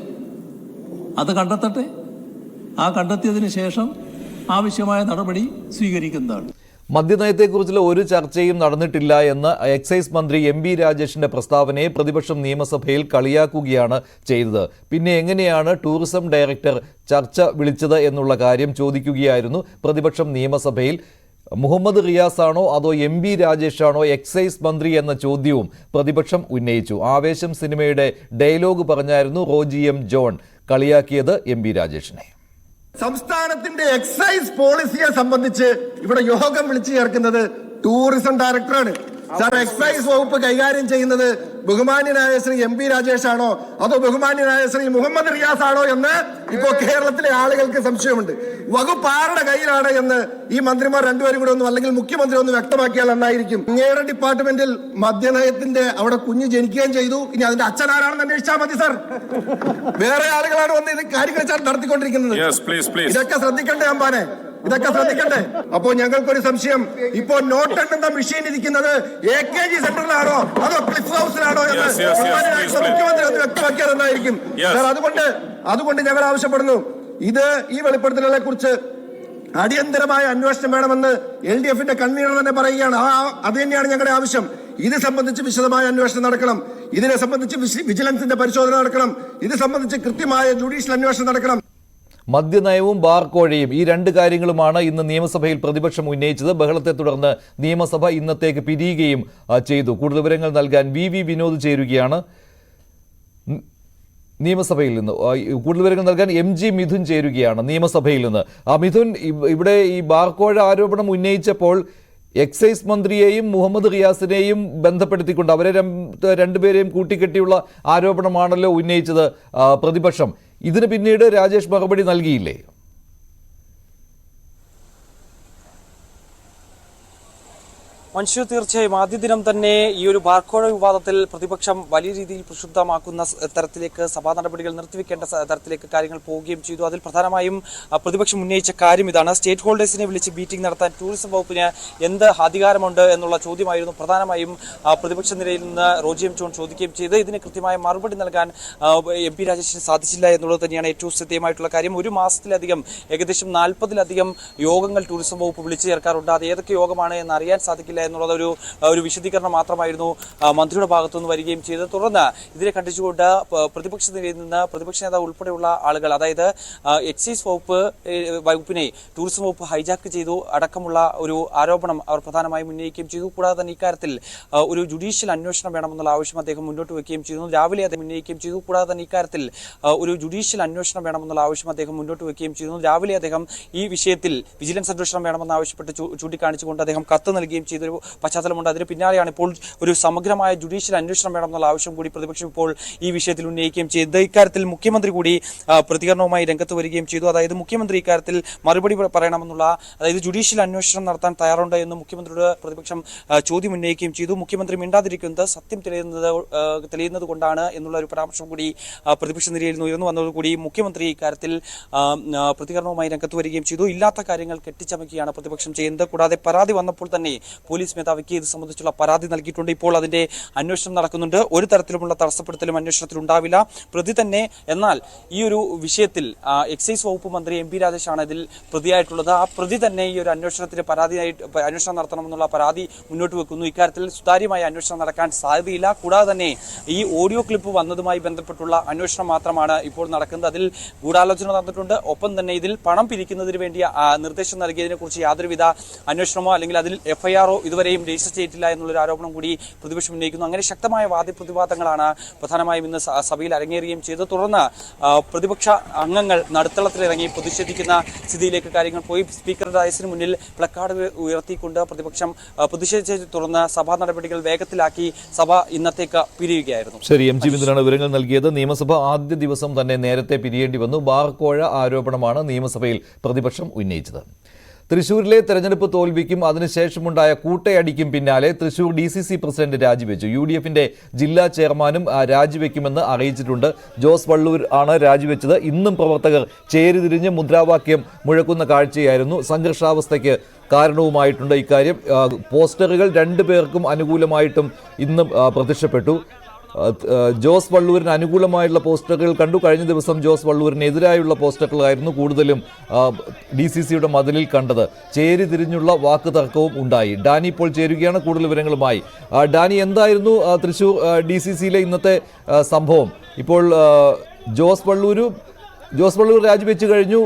അത് കണ്ടെത്തട്ടെ. ആ കണ്ടെത്തിയതിന് ശേഷം ആവശ്യമായ നടപടി സ്വീകരിക്കുന്നതാണ്. മദ്യനയത്തെക്കുറിച്ചുള്ള ഒരു ചർച്ചയും നടന്നിട്ടില്ല എന്ന എക്സൈസ് മന്ത്രി എം ബി രാജേഷിന്റെ പ്രസ്താവനയെ പ്രതിപക്ഷം നിയമസഭയിൽ കളിയാക്കുകയാണ് ചെയ്തത്. പിന്നെ എങ്ങനെയാണ് ടൂറിസം ഡയറക്ടർ ചർച്ച വിളിച്ചത് എന്നുള്ള കാര്യം ചോദിക്കുകയായിരുന്നു പ്രതിപക്ഷം നിയമസഭയിൽ. മുഹമ്മദ് റിയാസ് ആണോ അതോ എം ബി രാജേഷാണോ എക്സൈസ് മന്ത്രി എന്ന ചോദ്യവും പ്രതിപക്ഷം ഉന്നയിച്ചു. ആവേശം സിനിമയുടെ ഡയലോഗ് പറഞ്ഞായിരുന്നു റോജി എം ജോൺ കളിയാക്കിയത് എം ബി രാജേഷിനെ. സംസ്ഥാനത്തിന്റെ എക്സൈസ് പോളിസിയെ സംബന്ധിച്ച് ഇവിടെ യോഗം വിളിച്ചു ചേർക്കുന്നത് ടൂറിസം ഡയറക്ടറാണ്. സാർ, എക്സൈസ് വകുപ്പ് കൈകാര്യം ചെയ്യുന്നത് ബഹുമാന്യനായ ശ്രീ എം പി രാജേഷ് ആണോ അതോ ബഹുമാന്യനായ ശ്രീ മുഹമ്മദ് റിയാസ് ആണോ എന്ന് ഇപ്പോൾ കേരളത്തിലെ ആളുകൾക്ക് സംശയമുണ്ട്. വകുപ്പ് ആരുടെ കയ്യിലാണ് എന്ന് ഈ മന്ത്രിമാർ രണ്ടുപേരും കൂടെ അല്ലെങ്കിൽ മുഖ്യമന്ത്രി ഒന്ന് വ്യക്തമാക്കിയാൽ നന്നായിരിക്കും. ഇങ്ങയുടെ ഡിപ്പാർട്ട്മെന്റിൽ മദ്യനയത്തിന്റെ അവിടെ കുഞ്ഞ് ജനിക്കുകയും ചെയ്തു. ഇനി അതിന്റെ അച്ഛൻ ആരാണെന്ന് അന്വേഷിച്ചാൽ മതി സാർ. വേറെ ആളുകളാണ് വന്ന് ഇത് കാര്യങ്ങൾ നടത്തിക്കൊണ്ടിരിക്കുന്നത്. ഇതൊക്കെ ശ്രദ്ധിക്കണ്ടേ അമ്പാനെ, ഇതൊക്കെ ശ്രദ്ധിക്കണ്ടേ? അപ്പോ ഞങ്ങൾക്കൊരു സംശയം, ഇപ്പോ നോട്ട് എണ്ണുന്ന മെഷീൻ ഇരിക്കുന്നത് AKG സെന്ററിലാണോ അതോ ക്ലിഫ് ഹൗസിലാണോ എന്ന് മുഖ്യമന്ത്രി ഒന്ന് വ്യക്തമാക്കിയാൽ നന്നായിരിക്കും. അതുകൊണ്ട് ഞങ്ങൾ ആവശ്യപ്പെടുന്നു, ഈ വെളിപ്പെടുത്തലുകളെ കുറിച്ച് അടിയന്തരമായ അന്വേഷണം വേണമെന്ന് LDF-ന്റെ കൺവീനർ തന്നെ പറയുകയാണ്. അത് തന്നെയാണ് ഞങ്ങളുടെ ആവശ്യം. ഇത് സംബന്ധിച്ച് വിശദമായ അന്വേഷണം നടക്കണം. ഇതിനെ സംബന്ധിച്ച് വിജിലൻസിന്റെ പരിശോധന നടക്കണം. ഇത് സംബന്ധിച്ച് കൃത്യമായ ജുഡീഷ്യൽ അന്വേഷണം നടക്കണം. മദ്യനയവും ബാർക്കോഴയും ഈ 2 കാര്യങ്ങളുമാണ് ഇന്ന് നിയമസഭയിൽ പ്രതിപക്ഷം ഉന്നയിച്ചത്. ബഹളത്തെ തുടർന്ന് നിയമസഭ ഇന്നത്തേക്ക് പിരിയുകയും ചെയ്തു. കൂടുതൽ വിവരങ്ങൾ നൽകാൻ VV വിനോദ് ചേരുകയാണ് നിയമസഭയിൽ നിന്ന്. കൂടുതൽ വിവരങ്ങൾ നൽകാൻ MG മിഥുൻ ചേരുകയാണ് നിയമസഭയിൽ നിന്ന്. മിഥുൻ, ഇവിടെ ഈ ബാർക്കോഴ ആരോപണം ഉന്നയിച്ചപ്പോൾ എക്സൈസ് മന്ത്രിയെയും മുഹമ്മദ് റിയാസിനെയും ബന്ധപ്പെടുത്തിക്കൊണ്ട് അവരെ രണ്ടുപേരെയും കൂട്ടിക്കെട്ടിയുള്ള ആരോപണമാണല്ലോ ഉന്നയിച്ചത് പ്രതിപക്ഷം. ഇതിന് പിന്നീട് രാജേഷ് മറുപടി നൽകിയില്ലേ? മനുഷ്യ തീർച്ചയായും ആദ്യ ദിനം തന്നെ ഈ ഒരു ബാർക്കോഴ വിവാദത്തിൽ പ്രതിപക്ഷം വലിയ രീതിയിൽ പ്രക്ഷുബ്ധമാക്കുന്ന തരത്തിലേക്ക് സഭാ നടപടികൾ നിർത്തിവെക്കേണ്ട തരത്തിലേക്ക് കാര്യങ്ങൾ പോവുകയും ചെയ്തു. അതിൽ പ്രധാനമായും പ്രതിപക്ഷം ഉന്നയിച്ച കാര്യം ഇതാണ്. സ്റ്റേറ്റ് ഹോൾഡേഴ്സിനെ വിളിച്ച് മീറ്റിംഗ് നടത്താൻ ടൂറിസം വകുപ്പിന് എന്ത് അധികാരമുണ്ട് എന്നുള്ള ചോദ്യമായിരുന്നു പ്രധാനമായും പ്രതിപക്ഷ നിരയിൽ നിന്ന് റോജി എം ജോൺ ചോദിക്കുകയും ചെയ്ത് ഇതിന് കൃത്യമായ മറുപടി നൽകാൻ MP രാജേഷിന് സാധിച്ചില്ല എന്നുള്ളത് തന്നെയാണ് ഏറ്റവും ശ്രദ്ധേയമായിട്ടുള്ള കാര്യം. ഒരു മാസത്തിലധികം ഏകദേശം 40-ലധികം യോഗങ്ങൾ ടൂറിസം വകുപ്പ് വിളിച്ചു ചേർക്കാറുണ്ട്. അത് ഏതൊക്കെ യോഗമാണ് എന്ന് അറിയാൻ സാധിക്കില്ല എന്നുള്ളത് ഒരു വിശദീകരണം മാത്രമായിരുന്നു മന്ത്രിയുടെ ഭാഗത്തുനിന്ന് വരികയും ചെയ്തത്. തുടർന്ന് ഇതിനെ കണ്ടിച്ചുകൊണ്ട് പ്രതിപക്ഷ നിരയിൽ നിന്ന് പ്രതിപക്ഷ നേതാവ് ഉൾപ്പെടെയുള്ള ആളുകൾ, അതായത് എക്സൈസ് വകുപ്പിനെ ടൂറിസം വകുപ്പ് ഹൈജാക്ക് ചെയ്തു അടക്കമുള്ള ഒരു ആരോപണം അവർ പ്രധാനമായും ഉന്നയിക്കുകയും ചെയ്തു. കൂടാതെ തന്നെ ഇക്കാര്യത്തിൽ ഒരു ജുഡീഷ്യൽ അന്വേഷണം വേണമെന്നുള്ള ആവശ്യം അദ്ദേഹം മുന്നോട്ട് വയ്ക്കുകയും ചെയ്തു. രാവിലെ അദ്ദേഹം ഉന്നയിക്കുകയും ചെയ്തു. കൂടാതെ തന്നെ ഇക്കാര്യത്തിൽ ഒരു ജുഡീഷ്യൽ അന്വേഷണം വേണമെന്നുള്ള ആവശ്യം അദ്ദേഹം മുന്നോട്ട് വയ്ക്കുകയും ചെയ്തു. രാവിലെ അദ്ദേഹം ഈ വിഷയത്തിൽ വിജിലൻസ് അന്വേഷണം വേണമെന്ന് ആവശ്യപ്പെട്ട് ചൂണ്ടിക്കാണിച്ചുകൊണ്ട് അദ്ദേഹം കത്ത് നൽകുകയും ചെയ്തൊരു പശ്ചാത്തലമുണ്ട്. അതിന് പിന്നാലെയാണ് ഇപ്പോൾ ഒരു സമഗ്രമായ ജുഡീഷ്യൽ അന്വേഷണം വേണമെന്നുള്ള ആവശ്യം കൂടി പ്രതിപക്ഷം ഇപ്പോൾ ഈ വിഷയത്തിൽ ഉന്നയിക്കുകയും ചെയ്തത്. ഇക്കാര്യത്തിൽ മുഖ്യമന്ത്രി കൂടി പ്രതികരണവുമായി രംഗത്ത് വരികയും ചെയ്തു. അതായത് മുഖ്യമന്ത്രി ഇക്കാര്യത്തിൽ മറുപടി പറയണമെന്നുള്ള, അതായത് ജുഡീഷ്യൽ അന്വേഷണം നടത്താൻ തയ്യാറുണ്ട് എന്ന് മുഖ്യമന്ത്രിയോട് പ്രതിപക്ഷം ചോദ്യം ഉന്നയിക്കുകയും ചെയ്തു. മുഖ്യമന്ത്രി മിണ്ടാതിരിക്കുന്നത് സത്യം തെളിയുന്നത് കൊണ്ടാണ് എന്നുള്ള ഒരു പരാമർശം കൂടി പ്രതിപക്ഷ നിരയിൽ നിന്ന് ഉയർന്നു വന്നതോടുകൂടി മുഖ്യമന്ത്രി ഇക്കാര്യത്തിൽ പ്രതികരണവുമായി രംഗത്ത് വരികയും ചെയ്തു. ഇല്ലാത്ത കാര്യങ്ങൾ കെട്ടിച്ചമയ്ക്കുകയാണ് പ്രതിപക്ഷം ചെയ്യുന്നത്. കൂടാതെ പരാതി വന്നപ്പോൾ തന്നെ പോലീസ് മേധാവിക്ക് ഇത് സംബന്ധിച്ചുള്ള പരാതി നൽകിയിട്ടുണ്ട്. ഇപ്പോൾ അതിന്റെ അന്വേഷണം നടക്കുന്നുണ്ട്. ഒരു തരത്തിലുമുള്ള തടസ്സപ്പെടുത്തലും അന്വേഷണത്തിൽ ഉണ്ടാവില്ല. പ്രതി തന്നെ. എന്നാൽ ഈ ഒരു വിഷയത്തിൽ എക്സൈസ് വകുപ്പ് മന്ത്രി MP രാജേഷാണ് ഇതിൽ പ്രതിയായിട്ടുള്ളത്. ആ പ്രതി തന്നെ ഈ ഒരു അന്വേഷണത്തിന് അന്വേഷണം നടത്തണമെന്നുള്ള പരാതി മുന്നോട്ട് വെക്കുന്നു. ഇക്കാര്യത്തിൽ സുതാര്യമായ അന്വേഷണം നടക്കാൻ സാധ്യതയില്ല. കൂടാതെ തന്നെ ഈ ഓഡിയോ ക്ലിപ്പ് വന്നതുമായി ബന്ധപ്പെട്ടുള്ള അന്വേഷണം മാത്രമാണ് ഇപ്പോൾ നടക്കുന്നത്. അതിൽ ഗൂഢാലോചന നടന്നിട്ടുണ്ട്. ഒപ്പം തന്നെ ഇതിൽ പണം പിരിക്കുന്നതിന് വേണ്ടി നിർദ്ദേശം നൽകിയതിനെ കുറിച്ച് യാതൊരുവിധ അന്വേഷണമോ അല്ലെങ്കിൽ അതിൽ FIR ഇതുവരെയും രജിസ്റ്റർ ചെയ്തിട്ടില്ല എന്നുള്ളൊരു ആരോപണം കൂടി പ്രതിപക്ഷം ഉന്നയിക്കുന്നു. അങ്ങനെ ശക്തമായ വാദപ്രതിവാദങ്ങളാണ് പ്രധാനമായും ഇന്ന് സഭയിൽ അരങ്ങേറുകയും ചെയ്തത്. തുടർന്ന് പ്രതിപക്ഷ അംഗങ്ങൾ നടുത്തളത്തിലിറങ്ങി പ്രതിഷേധിക്കുന്ന സ്ഥിതിയിലേക്ക് കാര്യങ്ങൾ പോയി. സ്പീക്കറുടെ ഡയസിന് മുന്നിൽ പ്ലക്കാർഡ് ഉയർത്തിക്കൊണ്ട് പ്രതിപക്ഷം പ്രതിഷേധിച്ചതിനെ തുടർന്ന് സഭാ നടപടികൾ വേഗത്തിലാക്കി സഭ ഇന്നത്തേക്ക് പിരിയുകയായിരുന്നു. ശരി, MG ബിന്ദുവാണ് വിവരങ്ങൾ നൽകിയത്. നിയമസഭ ആദ്യ ദിവസം തന്നെ നേരത്തെ പിരിയേണ്ടി വന്നു. ബാർക്കോഴ ആരോപണമാണ് നിയമസഭയിൽ പ്രതിപക്ഷം ഉന്നയിച്ചത്. തൃശൂരിലെ തെരഞ്ഞെടുപ്പ് തോൽവിക്കും അതിനുശേഷമുണ്ടായ കൂട്ടയടിക്കും പിന്നാലെ തൃശൂർ DCC പ്രസിഡന്റ് രാജിവെച്ചു. UDFന്റെ ജില്ലാ ചെയർമാനും രാജിവെക്കുമെന്ന് അറിയിച്ചിട്ടുണ്ട്. ജോസ് വള്ളൂർ ആണ് രാജിവെച്ചത്. ഇന്നും പ്രവർത്തകർ ചേരിതിരിഞ്ഞ് മുദ്രാവാക്യം മുഴക്കുന്ന കാഴ്ചയായിരുന്നു. സംഘർഷാവസ്ഥയ്ക്ക് കാരണവുമായിട്ടുണ്ട് ഇക്കാര്യം. പോസ്റ്ററുകൾ 2 പേർക്കും അനുകൂലമായിട്ടും ഇന്നും പ്രത്യക്ഷപ്പെട്ടു. ജോസ് വള്ളൂരിന് അനുകൂലമായുള്ള പോസ്റ്ററുകൾ കണ്ടു. കഴിഞ്ഞ ദിവസം ജോസ് വള്ളൂരിനെതിരായുള്ള പോസ്റ്ററുകളായിരുന്നു കൂടുതലും DCCയുടെ മതിലിൽ കണ്ടത്. ചേരി തിരിഞ്ഞുള്ള വാക്ക് തർക്കവും ഉണ്ടായി. ഡാനി ഇപ്പോൾ ചേരുകയാണ് കൂടുതൽ വിവരങ്ങളുമായി. ഡാനി, എന്തായിരുന്നു തൃശൂർ DCCയിലെ ഇന്നത്തെ സംഭവം? ഇപ്പോൾ ജോസ് വള്ളൂർ രാജിവെച്ചു കഴിഞ്ഞു.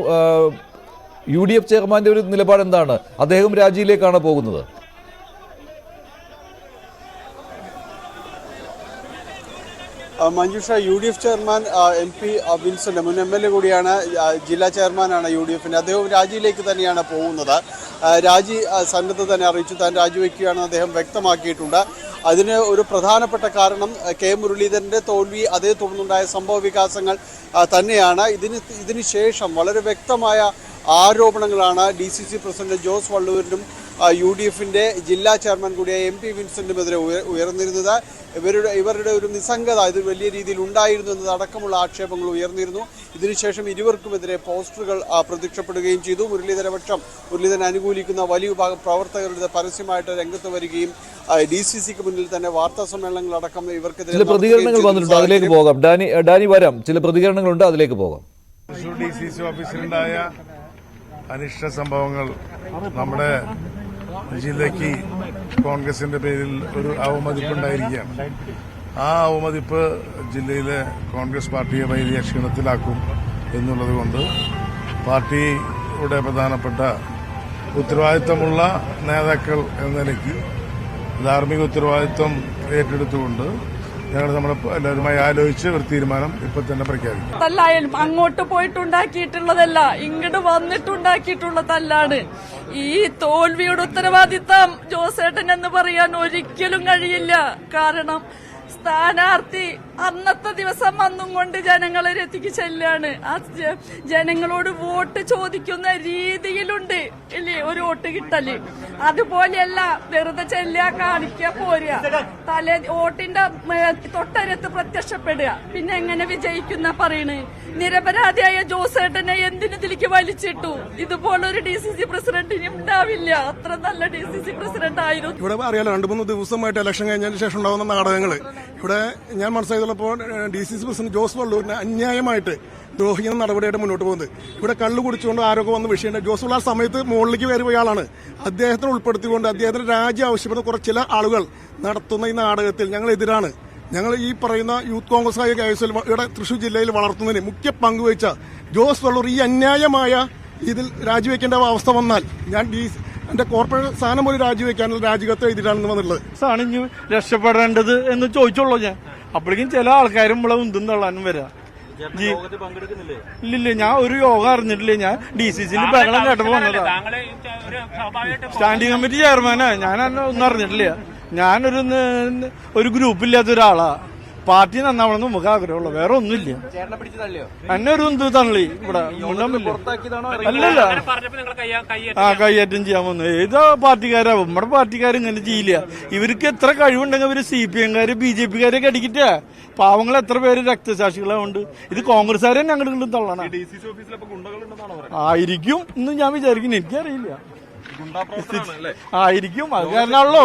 UDF ചെയർമാന്റെ ഒരു നിലപാട് എന്താണ്? അദ്ദേഹം രാജിയിലേക്കാണ് പോകുന്നത്? Manjusha, UDF chairman MP Vincent, മുൻ MLA കൂടിയാണ്, ജില്ലാ ചെയർമാനാണ് UDFന്റെ. അദ്ദേഹം രാജിയിലേക്ക് തന്നെയാണ് പോകുന്നത്. രാജി സന്നദ്ധ തന്നെ അറിയിച്ചു. താൻ രാജിവെക്കുകയാണെന്ന് അദ്ദേഹം വ്യക്തമാക്കിയിട്ടുണ്ട്. അതിന് ഒരു പ്രധാനപ്പെട്ട കാരണം K മുരളീധരന്റെ തോൽവി, അതേ തുടർന്നുണ്ടായ സംഭവ വികാസങ്ങൾ തന്നെയാണ്. ഇതിന് ശേഷം വളരെ വ്യക്തമായ ആരോപണങ്ങളാണ് DCC പ്രസിഡന്റ് ജോസ് വള്ളൂരിനും UDFന്റെ ജില്ലാ ചെയർമാൻ കൂടിയായ MP വിൻസെന്റിനുമെതിരെ ഉയർന്നിരുന്നത്. ഇവരുടെ ഒരു നിസ്സംഗത ഇത് വലിയ രീതിയിൽ ഉണ്ടായിരുന്നു എന്നതടക്കമുള്ള ആക്ഷേപങ്ങൾ ഉയർന്നിരുന്നു. ഇതിനുശേഷം ഇരുവർക്കുമെതിരെ പോസ്റ്ററുകൾ പ്രത്യക്ഷപ്പെടുകയും ചെയ്തു. മുരളീധരൻ അനുകൂലിക്കുന്ന വലിയ വിഭാഗം പ്രവർത്തകരുടെ പരസ്യമായിട്ട് രംഗത്ത് വരികയും DCCക്ക് മുന്നിൽ തന്നെ വാർത്താ സമ്മേളനങ്ങളടക്കം ഇവർക്കെതിരെ ചില പ്രതികരണങ്ങൾ വന്നിട്ടുണ്ട്. അതിലേക്ക് പോകാം. ഡാനി വരാം. ചില പ്രതികരണങ്ങളുണ്ട്, അതിലേക്ക് പോകാം. തൃശൂർ DCC ഓഫീസിലുണ്ടായ അനിഷ്ട സംഭവങ്ങൾ നമ്മുടെ ജില്ലയ്ക്ക് കോൺഗ്രസിന്റെ പേരിൽ ഒരു അവമതിപ്പുണ്ടായിരിക്കുകയാണ്. ആ അവമതിപ്പ് ജില്ലയിലെ കോൺഗ്രസ് പാർട്ടിയെ വലിയ ക്ഷീണത്തിലാക്കും എന്നുള്ളത് കൊണ്ട് പാർട്ടിയുടെ പ്രധാനപ്പെട്ട ഉത്തരവാദിത്തമുള്ള നേതാക്കൾ എന്ന നിലയ്ക്ക് ധാർമ്മിക ഉത്തരവാദിത്തം ഏറ്റെടുത്തുകൊണ്ട് ഞങ്ങൾ എല്ലാവരുമായി ആലോചിച്ച് ഒരു തീരുമാനം ഇപ്പൊ തന്നെ പ്രഖ്യാപിക്കും. തല്ലായാലും അങ്ങോട്ട് പോയിട്ടുണ്ടാക്കിയിട്ടുള്ളതല്ല, ഇങ്ങോട്ട് വന്നിട്ടുണ്ടാക്കിയിട്ടുള്ള തല്ലാണ്. ഈ തോൽവിയുടെ ഉത്തരവാദിത്തം ജോസേട്ടൻ എന്ന് പറയാൻ ഒരിക്കലും കഴിയില്ല. കാരണം സ്ഥാനാർത്ഥി അന്നത്തെ ദിവസം വന്നും കൊണ്ട് ജനങ്ങളെ രത്തിക്ക് ചെല്ലാണ്. ആ ജനങ്ങളോട് വോട്ട് ചോദിക്കുന്ന രീതിയിലുണ്ട് ഇല്ലേ ഒരു വോട്ട് കിട്ടല്. അതുപോലെയല്ല വെറുതെ ചെല്ലുക, കാണിക്കുക, പോരുക, വോട്ടിന്റെ തൊട്ടരത്ത് പ്രത്യക്ഷപ്പെടുക. പിന്നെ എങ്ങനെ വിജയിക്കുന്ന പറയണ്? നിരപരാധിയായ ജോസേട്ടനെ എന്തിനിതിലേക്ക് വലിച്ചിട്ടു? ഇതുപോലൊരു DCC പ്രസിഡന്റിന് ഉണ്ടാവില്ല. അത്ര നല്ല DCC പ്രസിഡന്റ് ആയിരുന്നു. ഇവിടെ അറിയാലോ 2-3 ദിവസമായിട്ട് ഇലക്ഷൻ കഴിഞ്ഞതിന് ശേഷം ഉണ്ടാകുന്ന നാടകങ്ങൾ ഇവിടെ ഞാൻ മനസ്സിലാക്കിയപ്പോൾ DCC പ്രസിഡന്റ് ജോസ് വള്ളൂരിനെ അന്യായമായിട്ട് ദ്രോഹിക്കുന്ന നടപടിയായിട്ട് മുന്നോട്ട് പോകുന്നത്. ഇവിടെ കള്ളു കുടിച്ചുകൊണ്ട് ആരോഗ്യം വന്ന വിഷയമുണ്ട്. ജോസ് വള്ളൂർ ആ സമയത്ത് മുകളിലേക്ക് കയറിയ ആളാണ്. അദ്ദേഹത്തിന് ഉൾപ്പെടുത്തിക്കൊണ്ട് അദ്ദേഹത്തിന് രാജ്യം ആവശ്യപ്പെടുന്ന കുറച്ച് ചില ആളുകൾ നടത്തുന്ന ഈ നാടകത്തിൽ ഞങ്ങൾ എതിരാണ്. ഞങ്ങൾ ഈ പറയുന്ന യൂത്ത് കോൺഗ്രസ് ആയ കേസിൽ ഇവിടെ തൃശൂർ ജില്ലയിൽ വളർത്തുന്നതിന് മുഖ്യ പങ്കുവഹിച്ച ജോസ് വള്ളൂർ ഈ അന്യായമായ ഇതിൽ രാജിവെക്കേണ്ട അവസ്ഥ വന്നാൽ ഞാൻ എന്റെ കോർപ്പറേറ്റ് സ്ഥാനം ഒരു രാജിവെക്കാനുള്ള രാജികത്ത് എഴുതിയിട്ടാണെന്ന് വന്നുള്ളത്. സാണ് രക്ഷപ്പെടേണ്ടത് എന്ന് ചോദിച്ചോളൂ ഞാൻ. അപ്പോഴേക്കും ചില ആൾക്കാരും ഇവിടെ ഉന്തും തള്ളാനും വരാം. ഇല്ലില്ല, ഞാൻ ഒരു യോഗം അറിഞ്ഞിട്ടില്ല. ഞാൻ DCCയിൽ ബഹളം കേട്ടപ്പോ വന്നതാ. സ്റ്റാൻഡിംഗ് കമ്മിറ്റി ചെയർമാനാ. ഞാൻ ഒന്നും അറിഞ്ഞിട്ടില്ല. ഞാനൊരു ഗ്രൂപ്പില്ലാത്ത ഒരാളാ. പാർട്ടി നന്നാവണമെന്ന് നമുക്ക് ആഗ്രഹമുള്ളൂ, വേറെ ഒന്നുമില്ല. എന്നെ ഒരു എന്ത് തള്ളി ഇവിടെ അല്ലല്ല. കയ്യേറ്റം ചെയ്യാൻ വന്നു. ഏതാ പാർട്ടിക്കാരാ? നമ്മുടെ പാർട്ടിക്കാർ ഇങ്ങനെ ചെയ്യില്ല. ഇവർക്ക് എത്ര കഴിവുണ്ടെങ്കിൽ ഇവര് CPM-കാര് BJP-കാരൊക്കെ അടിക്കിട്ടേ. പാവങ്ങൾ എത്ര പേര് രക്തസാക്ഷികളുണ്ട്. ഇത് കോൺഗ്രസ്സുകാരെ ഞങ്ങളുടെ തള്ളണം ആയിരിക്കും എന്ന് ഞാൻ വിചാരിക്കുന്നു. എനിക്കറിയില്ല, ആയിരിക്കും. അത് കാരണമാണല്ലോ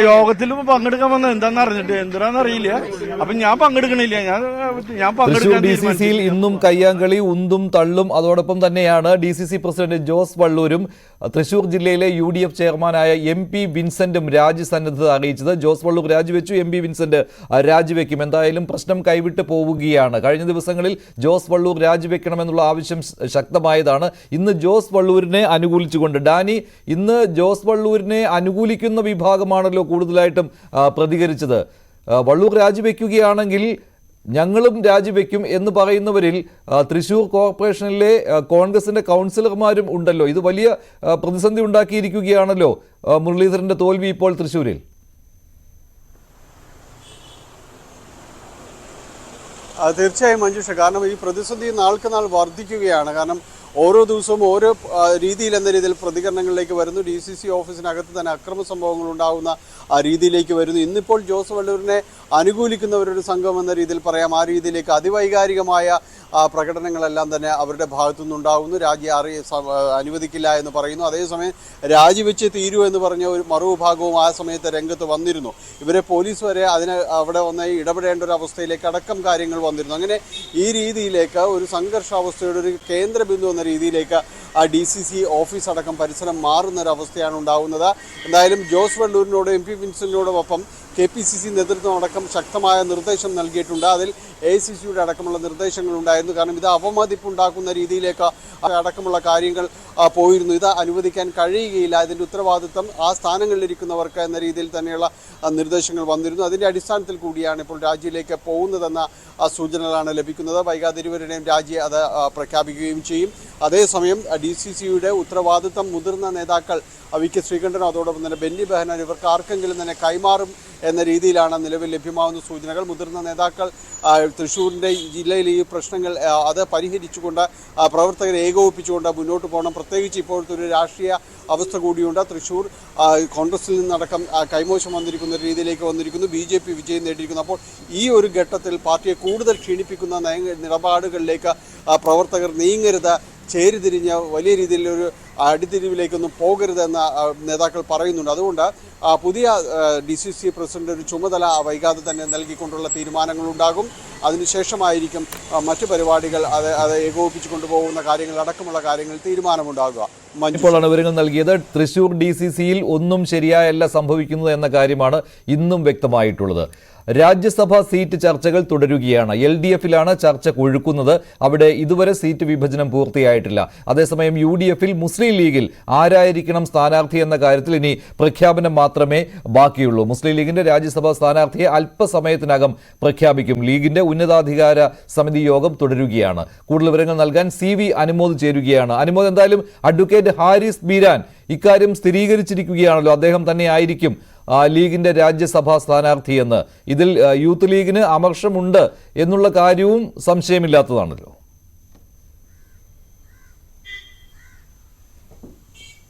യോഗത്തിൽ പങ്കെടുക്കാൻ വന്നത്. എന്താണെന്ന് അറിഞ്ഞിട്ട് എന്തിനാന്ന് അറിയില്ല. അപ്പൊ ഞാൻ പങ്കെടുക്കണില്ല. ഞാൻ തൃശൂർ DCCയിൽ ഇന്നും കയ്യാങ്കളി, ഉന്തും തള്ളും. അതോടൊപ്പം തന്നെയാണ് DCC പ്രസിഡന്റ് ജോസ് വള്ളൂരും തൃശൂർ ജില്ലയിലെ UDF ചെയർമാനായ MP വിൻസെന്റും രാജിസന്നദ്ധത അറിയിച്ചത്. ജോസ് വള്ളൂർ രാജിവെച്ചു, MP വിൻസെന്റ് രാജിവെക്കും. എന്തായാലും പ്രശ്നം കൈവിട്ട് പോവുകയാണ്. കഴിഞ്ഞ ദിവസങ്ങളിൽ ജോസ് വള്ളൂർ രാജിവെക്കണമെന്നുള്ള ആവശ്യം ശക്തമായതാണ്. ഇന്ന് ജോസ് വള്ളൂരിനെ അനുകൂലിച്ചുകൊണ്ട് ഡാനി, ഇന്ന് ജോസ് വള്ളൂരിനെ അനുകൂലിക്കുന്ന വിഭാഗമാണല്ലോ കൂടുതലായിട്ടും പ്രതികരിച്ചത്. വള്ളൂർ രാജിവെക്കുകയാണെങ്കിൽ ഞങ്ങളും രാജിവെക്കും എന്ന് പറയുന്നവരിൽ തൃശൂർ കോർപ്പറേഷനിലെ കോൺഗ്രസിന്റെ കൗൺസിലർമാരും ഉണ്ടല്ലോ. ഇത് വലിയ പ്രതിസന്ധി ഉണ്ടാക്കിയിരിക്കുകയാണല്ലോ മുരളീധരന്റെ തോൽവി ഇപ്പോൾ തൃശൂരിൽ. തീർച്ചയായും മഞ്ജുഷ, കാരണം ഈ പ്രതിസന്ധി നാൾക്ക് നാൾ വർദ്ധിക്കുകയാണ്. കാരണം ഓരോ ദിവസവും ഓരോ എന്ന രീതിയിൽ പ്രതികരണങ്ങളിലേക്ക് വരുന്നു. DCC ഓഫീസിനകത്ത് തന്നെ അക്രമ സംഭവങ്ങൾ ഉണ്ടാകുന്ന രീതിയിലേക്ക് വരുന്നു. ഇന്നിപ്പോൾ ജോസ് വള്ളൂരിനെ അനുകൂലിക്കുന്നവരൊരു സംഘം എന്ന രീതിയിൽ പറയാം. ആ രീതിയിലേക്ക് അതിവൈകാരികമായ പ്രകടനങ്ങളെല്ലാം തന്നെ അവരുടെ ഭാഗത്തു നിന്നുണ്ടാകുന്നു. അനുവദിക്കില്ല എന്ന് പറയുന്നു. അതേസമയം രാജിവെച്ച് തീരൂ എന്ന് പറഞ്ഞ ഒരു മറുവിഭാഗവും ആ സമയത്ത് രംഗത്ത് വന്നിരുന്നു. ഇവരെ പോലീസ് വരെ അവിടെ വന്ന് ഇടപെടേണ്ട ഒരു അവസ്ഥയിലേക്ക് അടക്കം കാര്യങ്ങൾ വന്നിരുന്നു. അങ്ങനെ ഈ രീതിയിലേക്ക് ഒരു സംഘർഷാവസ്ഥയുടെ ഒരു കേന്ദ്ര ബിന്ദു എന്ന രീതിയിലേക്ക് ആ DCC ഓഫീസ് അടക്കം പരിസരം മാറുന്നൊരവസ്ഥയാണ് ഉണ്ടാകുന്നത്. എന്തായാലും ജോസ് വള്ളൂരിനോട് MP വിൻസെന്റിനോടൊപ്പം KPCC നേതൃത്വം അടക്കം ശക്തമായ നിർദ്ദേശം നൽകിയിട്ടുണ്ട്. അതിൽ AICCയുടെ അടക്കമുള്ള നിർദ്ദേശങ്ങൾ ഉണ്ടായിരുന്നു. കാരണം ഇത് അവമതിപ്പുണ്ടാക്കുന്ന രീതിയിലേക്ക് അടക്കമുള്ള കാര്യങ്ങൾ പോയിരുന്നു. ഇത് അനുവദിക്കാൻ കഴിയുകയില്ല. ഇതിൻ്റെ ഉത്തരവാദിത്വം ആ സ്ഥാനങ്ങളിലിരിക്കുന്നവർക്ക് എന്ന രീതിയിൽ തന്നെയുള്ള നിർദ്ദേശങ്ങൾ വന്നിരുന്നു. അതിൻ്റെ അടിസ്ഥാനത്തിൽ കൂടിയാണ് ഇപ്പോൾ രാജിയിലേക്ക് പോകുന്നതെന്ന സൂചനകളാണ് ലഭിക്കുന്നത്. വൈകാതെ ഇരുവരുടെയും രാജി അത് പ്രഖ്യാപിക്കുകയും ചെയ്യും. അതേസമയം DCCയുടെ ഉത്തരവാദിത്വം മുതിർന്ന നേതാക്കൾ VK ശ്രീകണ്ഠൻ, അതോടൊപ്പം തന്നെ ബെന്നി ബെഹനാൻ ഇവർക്ക് ആർക്കെങ്കിലും തന്നെ കൈമാറും എന്ന രീതിയിലാണ് നിലവിൽ ലഭ്യമാകുന്ന സൂചനകൾ. മുതിർന്ന നേതാക്കൾ തൃശ്ശൂരിൻ്റെ ജില്ലയിൽ ഈ പ്രശ്നങ്ങൾ അത് പരിഹരിച്ചുകൊണ്ട് പ്രവർത്തകരെ ഏകോപിപ്പിച്ചുകൊണ്ട് മുന്നോട്ട് പോകണം. പ്രത്യേകിച്ച് ഇപ്പോഴത്തെ ഒരു രാഷ്ട്രീയ അവസ്ഥ കൂടിയുണ്ട്. തൃശ്ശൂർ കോൺഗ്രസിൽ നിന്നടക്കം കൈമോശം വന്നിരിക്കുന്ന രീതിയിലേക്ക് വന്നിരിക്കുന്നു. BJP വിജയം നേടിയിരിക്കുന്നു. അപ്പോൾ ഈ ഒരു ഘട്ടത്തിൽ പാർട്ടിയെ കൂടുതൽ ക്ഷീണിപ്പിക്കുന്ന നിലപാടുകളിലേക്ക് പ്രവർത്തകർ നീങ്ങരുത്, ചേരിതിരിഞ്ഞ് വലിയ രീതിയിലൊരു അടിതിരിവിലേക്കൊന്നും പോകരുതെന്ന് നേതാക്കൾ പറയുന്നുണ്ട്. അതുകൊണ്ട് പുതിയ DCC പ്രസിഡന്റ് ഒരു ചുമതല വൈകാതെ തന്നെ നൽകിക്കൊണ്ടുള്ള തീരുമാനങ്ങളുണ്ടാകും. അതിനുശേഷമായിരിക്കും മറ്റു പരിപാടികൾ അത് ഏകോപിപ്പിച്ചു കൊണ്ടുപോകുന്ന കാര്യങ്ങൾ അടക്കമുള്ള കാര്യങ്ങൾ തീരുമാനമുണ്ടാകുക. ഇപ്പോഴാണ് വിവരങ്ങൾ നൽകിയത്. തൃശൂർ DCCയിൽ ഒന്നും ശരിയായല്ല സംഭവിക്കുന്നത് എന്ന കാര്യമാണ് ഇന്നും വ്യക്തമായിട്ടുള്ളത്. രാജ്യസഭാ സീറ്റ് ചർച്ചകൾ തുടരുകയാണ്. LDFിലാണ് ചർച്ച കൊഴുക്കുന്നത്. അവിടെ ഇതുവരെ സീറ്റ് വിഭജനം പൂർത്തിയായിട്ടില്ല. അതേസമയം UDFിൽ മുസ്ലിം ലീഗിൽ ആരായിരിക്കണം സ്ഥാനാർത്ഥി എന്ന കാര്യത്തിൽ ഇനി പ്രഖ്യാപനം മാത്രമേ ബാക്കിയുള്ളൂ. മുസ്ലിം ലീഗിന്റെ രാജ്യസഭാ സ്ഥാനാർത്ഥിയെ അല്പസമയത്തിനകം പ്രഖ്യാപിക്കും. ലീഗിന്റെ ഉന്നതാധികാര സമിതി യോഗം തുടരുകയാണ്. കൂടുതൽ വിവരങ്ങൾ നൽകാൻ CV അനുമോദ് ചേരുകയാണ്. അനുമോദ്, എന്തായാലും അഡ്വക്കേറ്റ് ഹാരിസ് ബീരാൻ ഇക്കാര്യം സ്ഥിരീകരിച്ചിരിക്കുകയാണല്ലോ. അദ്ദേഹം തന്നെ ആയിരിക്കും ലീഗിന്റെ രാജ്യസഭാ സ്ഥാനാർത്ഥിയെന്ന്. ഇതിൽ യൂത്ത് ലീഗിന് അമർഷമുണ്ട് എന്നുള്ള കാര്യവും സംശയമില്ലാത്തതാണല്ലോ.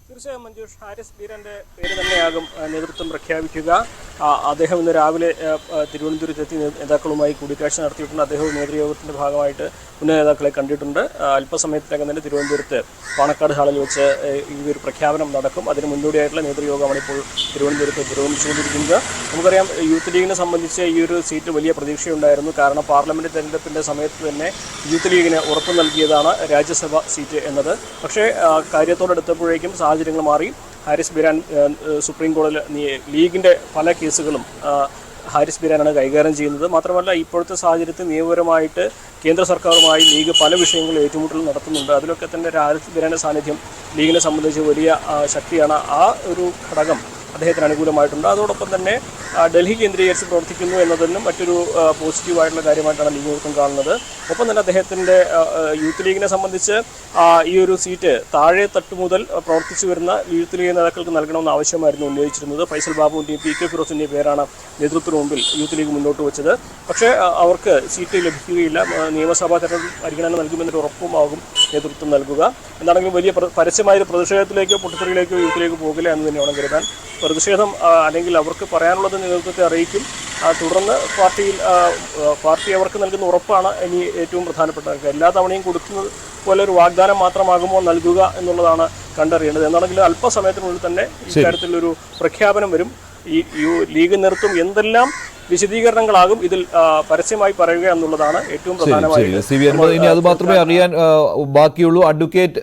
തീർച്ചയായും മഞ്ജുഷ്, ഹാരിസ് ബീരാന്റെ പേര് തന്നെയാകും നേതൃത്വം പ്രഖ്യാപിക്കുക. അദ്ദേഹം ഇന്ന് രാവിലെ തിരുവനന്തപുരത്തെത്തി നേതാക്കളുമായി കൂടിക്കാഴ്ച നടത്തിയിട്ടുണ്ട്. അദ്ദേഹവും നേതൃയോഗത്തിന്റെ ഭാഗമായിട്ട് ഉന്നത നേതാക്കളെ കണ്ടിട്ടുണ്ട്. അല്പസമയത്തിനകം തന്നെ തിരുവനന്തപുരത്ത് പാണക്കാട് ഹാളിൽ വെച്ച് ഈ ഒരു പ്രഖ്യാപനം നടക്കും. അതിന് മുന്നോടിയായിട്ടുള്ള നേതൃയോഗമാണ് ഇപ്പോൾ തിരുവനന്തപുരത്ത് പുരോഗമിച്ചുകൊണ്ടിരിക്കുന്നത്. നമുക്കറിയാം, യൂത്ത് ലീഗിനെ സംബന്ധിച്ച് ഈ ഒരു സീറ്റ് വലിയ പ്രതീക്ഷയുണ്ടായിരുന്നു. കാരണം പാർലമെന്റ് തെരഞ്ഞെടുപ്പിന്റെ സമയത്ത് തന്നെ യൂത്ത് ലീഗിന് ഉറപ്പ് നൽകിയതാണ് രാജ്യസഭ സീറ്റ് എന്നത്. പക്ഷേ കാര്യത്തോടെടുത്തപ്പോഴേക്കും സാഹചര്യങ്ങൾ മാറി. ഹാരിസ് ബീരാൻ സുപ്രീം കോടതിയിൽ ലീഗിൻ്റെ പല കേസുകളും ഹാരിസ് ബീരാനാണ് കൈകാര്യം ചെയ്യുന്നത്. മാത്രമല്ല, ഇപ്പോഴത്തെ സാഹചര്യത്തിൽ നിയമപരമായിട്ട് കേന്ദ്ര സർക്കാരുമായി ലീഗ് പല വിഷയങ്ങളും ഏറ്റുമുട്ടൽ നടത്തുന്നുണ്ട്. അതിലൊക്കെ തന്നെ ഹാരിസ് ബീരാൻ്റെ സാന്നിധ്യം ലീഗിനെ സംബന്ധിച്ച് വലിയ ശക്തിയാണ്. ആ ഒരു ഘടകം അദ്ദേഹത്തിന് അനുകൂലമായിട്ടുണ്ട്. അതോടൊപ്പം തന്നെ ഡൽഹി കേന്ദ്രീകരിച്ച് പ്രവർത്തിക്കുന്നു എന്നതിനും മറ്റൊരു പോസിറ്റീവായിട്ടുള്ള കാര്യമായിട്ടാണ് ലീഗ് നേതൃത്വം കാണുന്നത്. ഒപ്പം തന്നെ അദ്ദേഹത്തിൻ്റെ യൂത്ത് ലീഗിനെ സംബന്ധിച്ച് ഈ ഒരു സീറ്റ് താഴെ തട്ട് മുതൽ പ്രവർത്തിച്ചു വരുന്ന യൂത്ത് ലീഗ് നേതാക്കൾക്ക് നൽകണമെന്ന് ആവശ്യമായിരുന്നു ഉന്നയിച്ചിരുന്നത്. ഫൈസൽ ബാബുവിൻ്റെയും പി കെ ഫിറോസിൻ്റെയും പേരാണ് നേതൃത്വത്തിന് മുമ്പിൽ യൂത്ത് ലീഗ് മുന്നോട്ട് വെച്ചത്. പക്ഷേ അവർക്ക് സീറ്റ് ലഭിക്കുകയില്ല. നിയമസഭാ തെരഞ്ഞെടുപ്പ് പരിഗണന നൽകുമെന്നൊരു ഉറപ്പുമാകും നേതൃത്വം നൽകുക. എന്താണെങ്കിലും വലിയ പരസ്യമായ പൊതുക്ഷേത്രത്തിലേക്കോ പൊട്ടിത്തെറിയിലേക്കോ യൂത്ത് ലീഗ് പോകില്ല എന്ന് തന്നെ വേണം കരുതാൻ. പ്രതിഷേധം അല്ലെങ്കിൽ അവർക്ക് പറയാനുള്ളത് നേതൃത്വത്തെ അറിയിക്കും. തുടർന്ന് പാർട്ടി അവർക്ക് നൽകുന്ന ഉറപ്പാണ് ഇനി ഏറ്റവും പ്രധാനപ്പെട്ട കാര്യം. എല്ലാ തവണയും കൊടുക്കുന്നത് പോലെ ഒരു വാഗ്ദാനം മാത്രമാകുമോ നൽകുക എന്നുള്ളതാണ് കണ്ടറിയേണ്ടത്. എന്നാണെങ്കിലും അല്പസമയത്തിനുള്ളിൽ തന്നെ ഇക്കാര്യത്തിലൊരു പ്രഖ്യാപനം വരും. ഈ ലീഗ് നേതൃത്വം എന്തെല്ലാം വിശദീകരണങ്ങളാകും ഇതിൽ പരസ്യമായി പറയുക എന്നുള്ളതാണ് ഏറ്റവും പ്രധാനമായി. ഇനി അത് മാത്രമേ അറിയാൻ ബാക്കിയുള്ളൂ. അഡ്വക്കേറ്റ്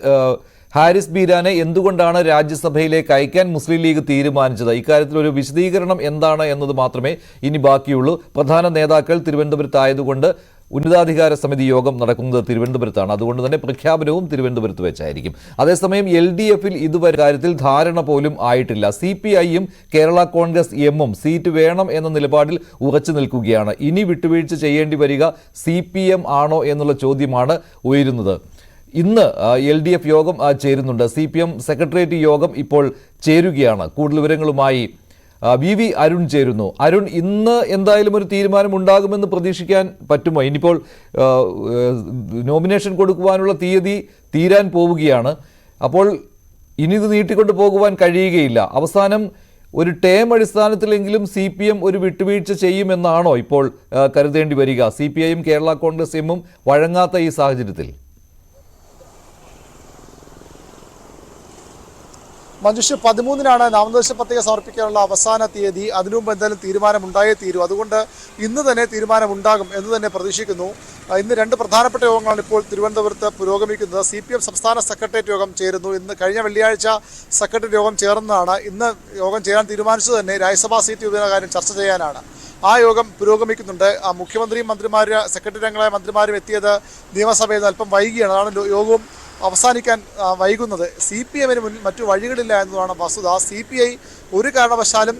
ഹാരിസ് ബീരാനെ എന്തുകൊണ്ടാണ് രാജ്യസഭയിലേക്ക് അയക്കാൻ മുസ്ലിം ലീഗ് തീരുമാനിച്ചത്? ഇക്കാര്യത്തിൽ ഒരു വിശദീകരണം എന്താണ് എന്നത് മാത്രമേ ഇനി ബാക്കിയുള്ളൂ. പ്രധാന നേതാക്കൾ തിരുവനന്തപുരത്തായതുകൊണ്ട് ഉന്നതാധികാര സമിതി യോഗം നടക്കുന്നത് തിരുവനന്തപുരത്താണ്. അതുകൊണ്ട് തന്നെ പ്രഖ്യാപനവും തിരുവനന്തപുരത്ത് വെച്ചായിരിക്കും. അതേസമയം LDF-ൽ ഇതുവരെ കാര്യത്തിൽ ധാരണ പോലും ആയിട്ടില്ല. CPI-യും കേരള കോൺഗ്രസ് എമ്മും സീറ്റ് വേണം എന്ന നിലപാടിൽ ഉറച്ചു നിൽക്കുകയാണ്. ഇനി വിട്ടുവീഴ്ച ചെയ്യേണ്ടി വരിക CPM ആണോ എന്നുള്ള ചോദ്യമാണ് ഉയരുന്നത്. ഇന്ന് LDF യോഗം ചേരുന്നുണ്ട്. CPM സെക്രട്ടേറിയറ്റ് യോഗം ഇപ്പോൾ ചേരുകയാണ്. കൂടുതൽ വിവരങ്ങളുമായി VV അരുൺ ചേരുന്നു. അരുൺ, ഇന്ന് എന്തായാലും ഒരു തീരുമാനം ഉണ്ടാകുമെന്ന് പ്രതീക്ഷിക്കാൻ പറ്റുമോ? ഇനിയിപ്പോൾ നോമിനേഷൻ കൊടുക്കുവാനുള്ള തീയതി തീരാൻ പോവുകയാണ്. അപ്പോൾ ഇനി ഇത് നീട്ടിക്കൊണ്ട് പോകുവാൻ കഴിയുകയില്ല. അവസാനം ഒരു ടേം അടിസ്ഥാനത്തിലെങ്കിലും CPM ഒരു വിട്ടുവീഴ്ച ചെയ്യുമെന്നാണോ ഇപ്പോൾ കരുതേണ്ടി വരിക? CPI-യും കേരള കോൺഗ്രസ് എമ്മും വഴങ്ങാത്ത ഈ സാഹചര്യത്തിൽ മഞ്ജുഷ് 13-നാണ് നാമനിർദ്ദേശ പത്രിക സമർപ്പിക്കാനുള്ള അവസാന തീയതി. അതിനു മുമ്പ് എന്തായാലും തീരുമാനമുണ്ടായേ തീരൂ. അതുകൊണ്ട് ഇന്ന് തന്നെ തീരുമാനമുണ്ടാകും എന്ന് തന്നെ പ്രതീക്ഷിക്കുന്നു. ഇന്ന് രണ്ട് പ്രധാനപ്പെട്ട യോഗങ്ങളാണ് ഇപ്പോൾ തിരുവനന്തപുരത്ത് പുരോഗമിക്കുന്നത്. CPM സംസ്ഥാന സെക്രട്ടേറിയറ്റ് യോഗം ചേരുന്നു. ഇന്ന് കഴിഞ്ഞ വെള്ളിയാഴ്ച സെക്രട്ടേറിയറ്റ് യോഗം ചേർന്നതാണ്. ഇന്ന് യോഗം ചേരാൻ തീരുമാനിച്ചത് തന്നെ രാജ്യസഭാ സീറ്റ് വിഭജന കാര്യം ചർച്ച ചെയ്യാനാണ്. ആ യോഗം പുരോഗമിക്കുന്നുണ്ട്. മുഖ്യമന്ത്രിയും മന്ത്രിമാരും സെക്രട്ടറി അംഗങ്ങളായ മന്ത്രിമാരും എത്തിയത് നിയമസഭയിൽ നിന്ന് അല്പം വൈകിയാണ്. അതാണ് യോഗവും അവസാനിക്കാൻ വൈകുന്നത്. CPM-ന് മുന്നിൽ മറ്റു വഴികളില്ല എന്നതാണ് വസ്തുത. CPI ഒരു കാരണവശാലും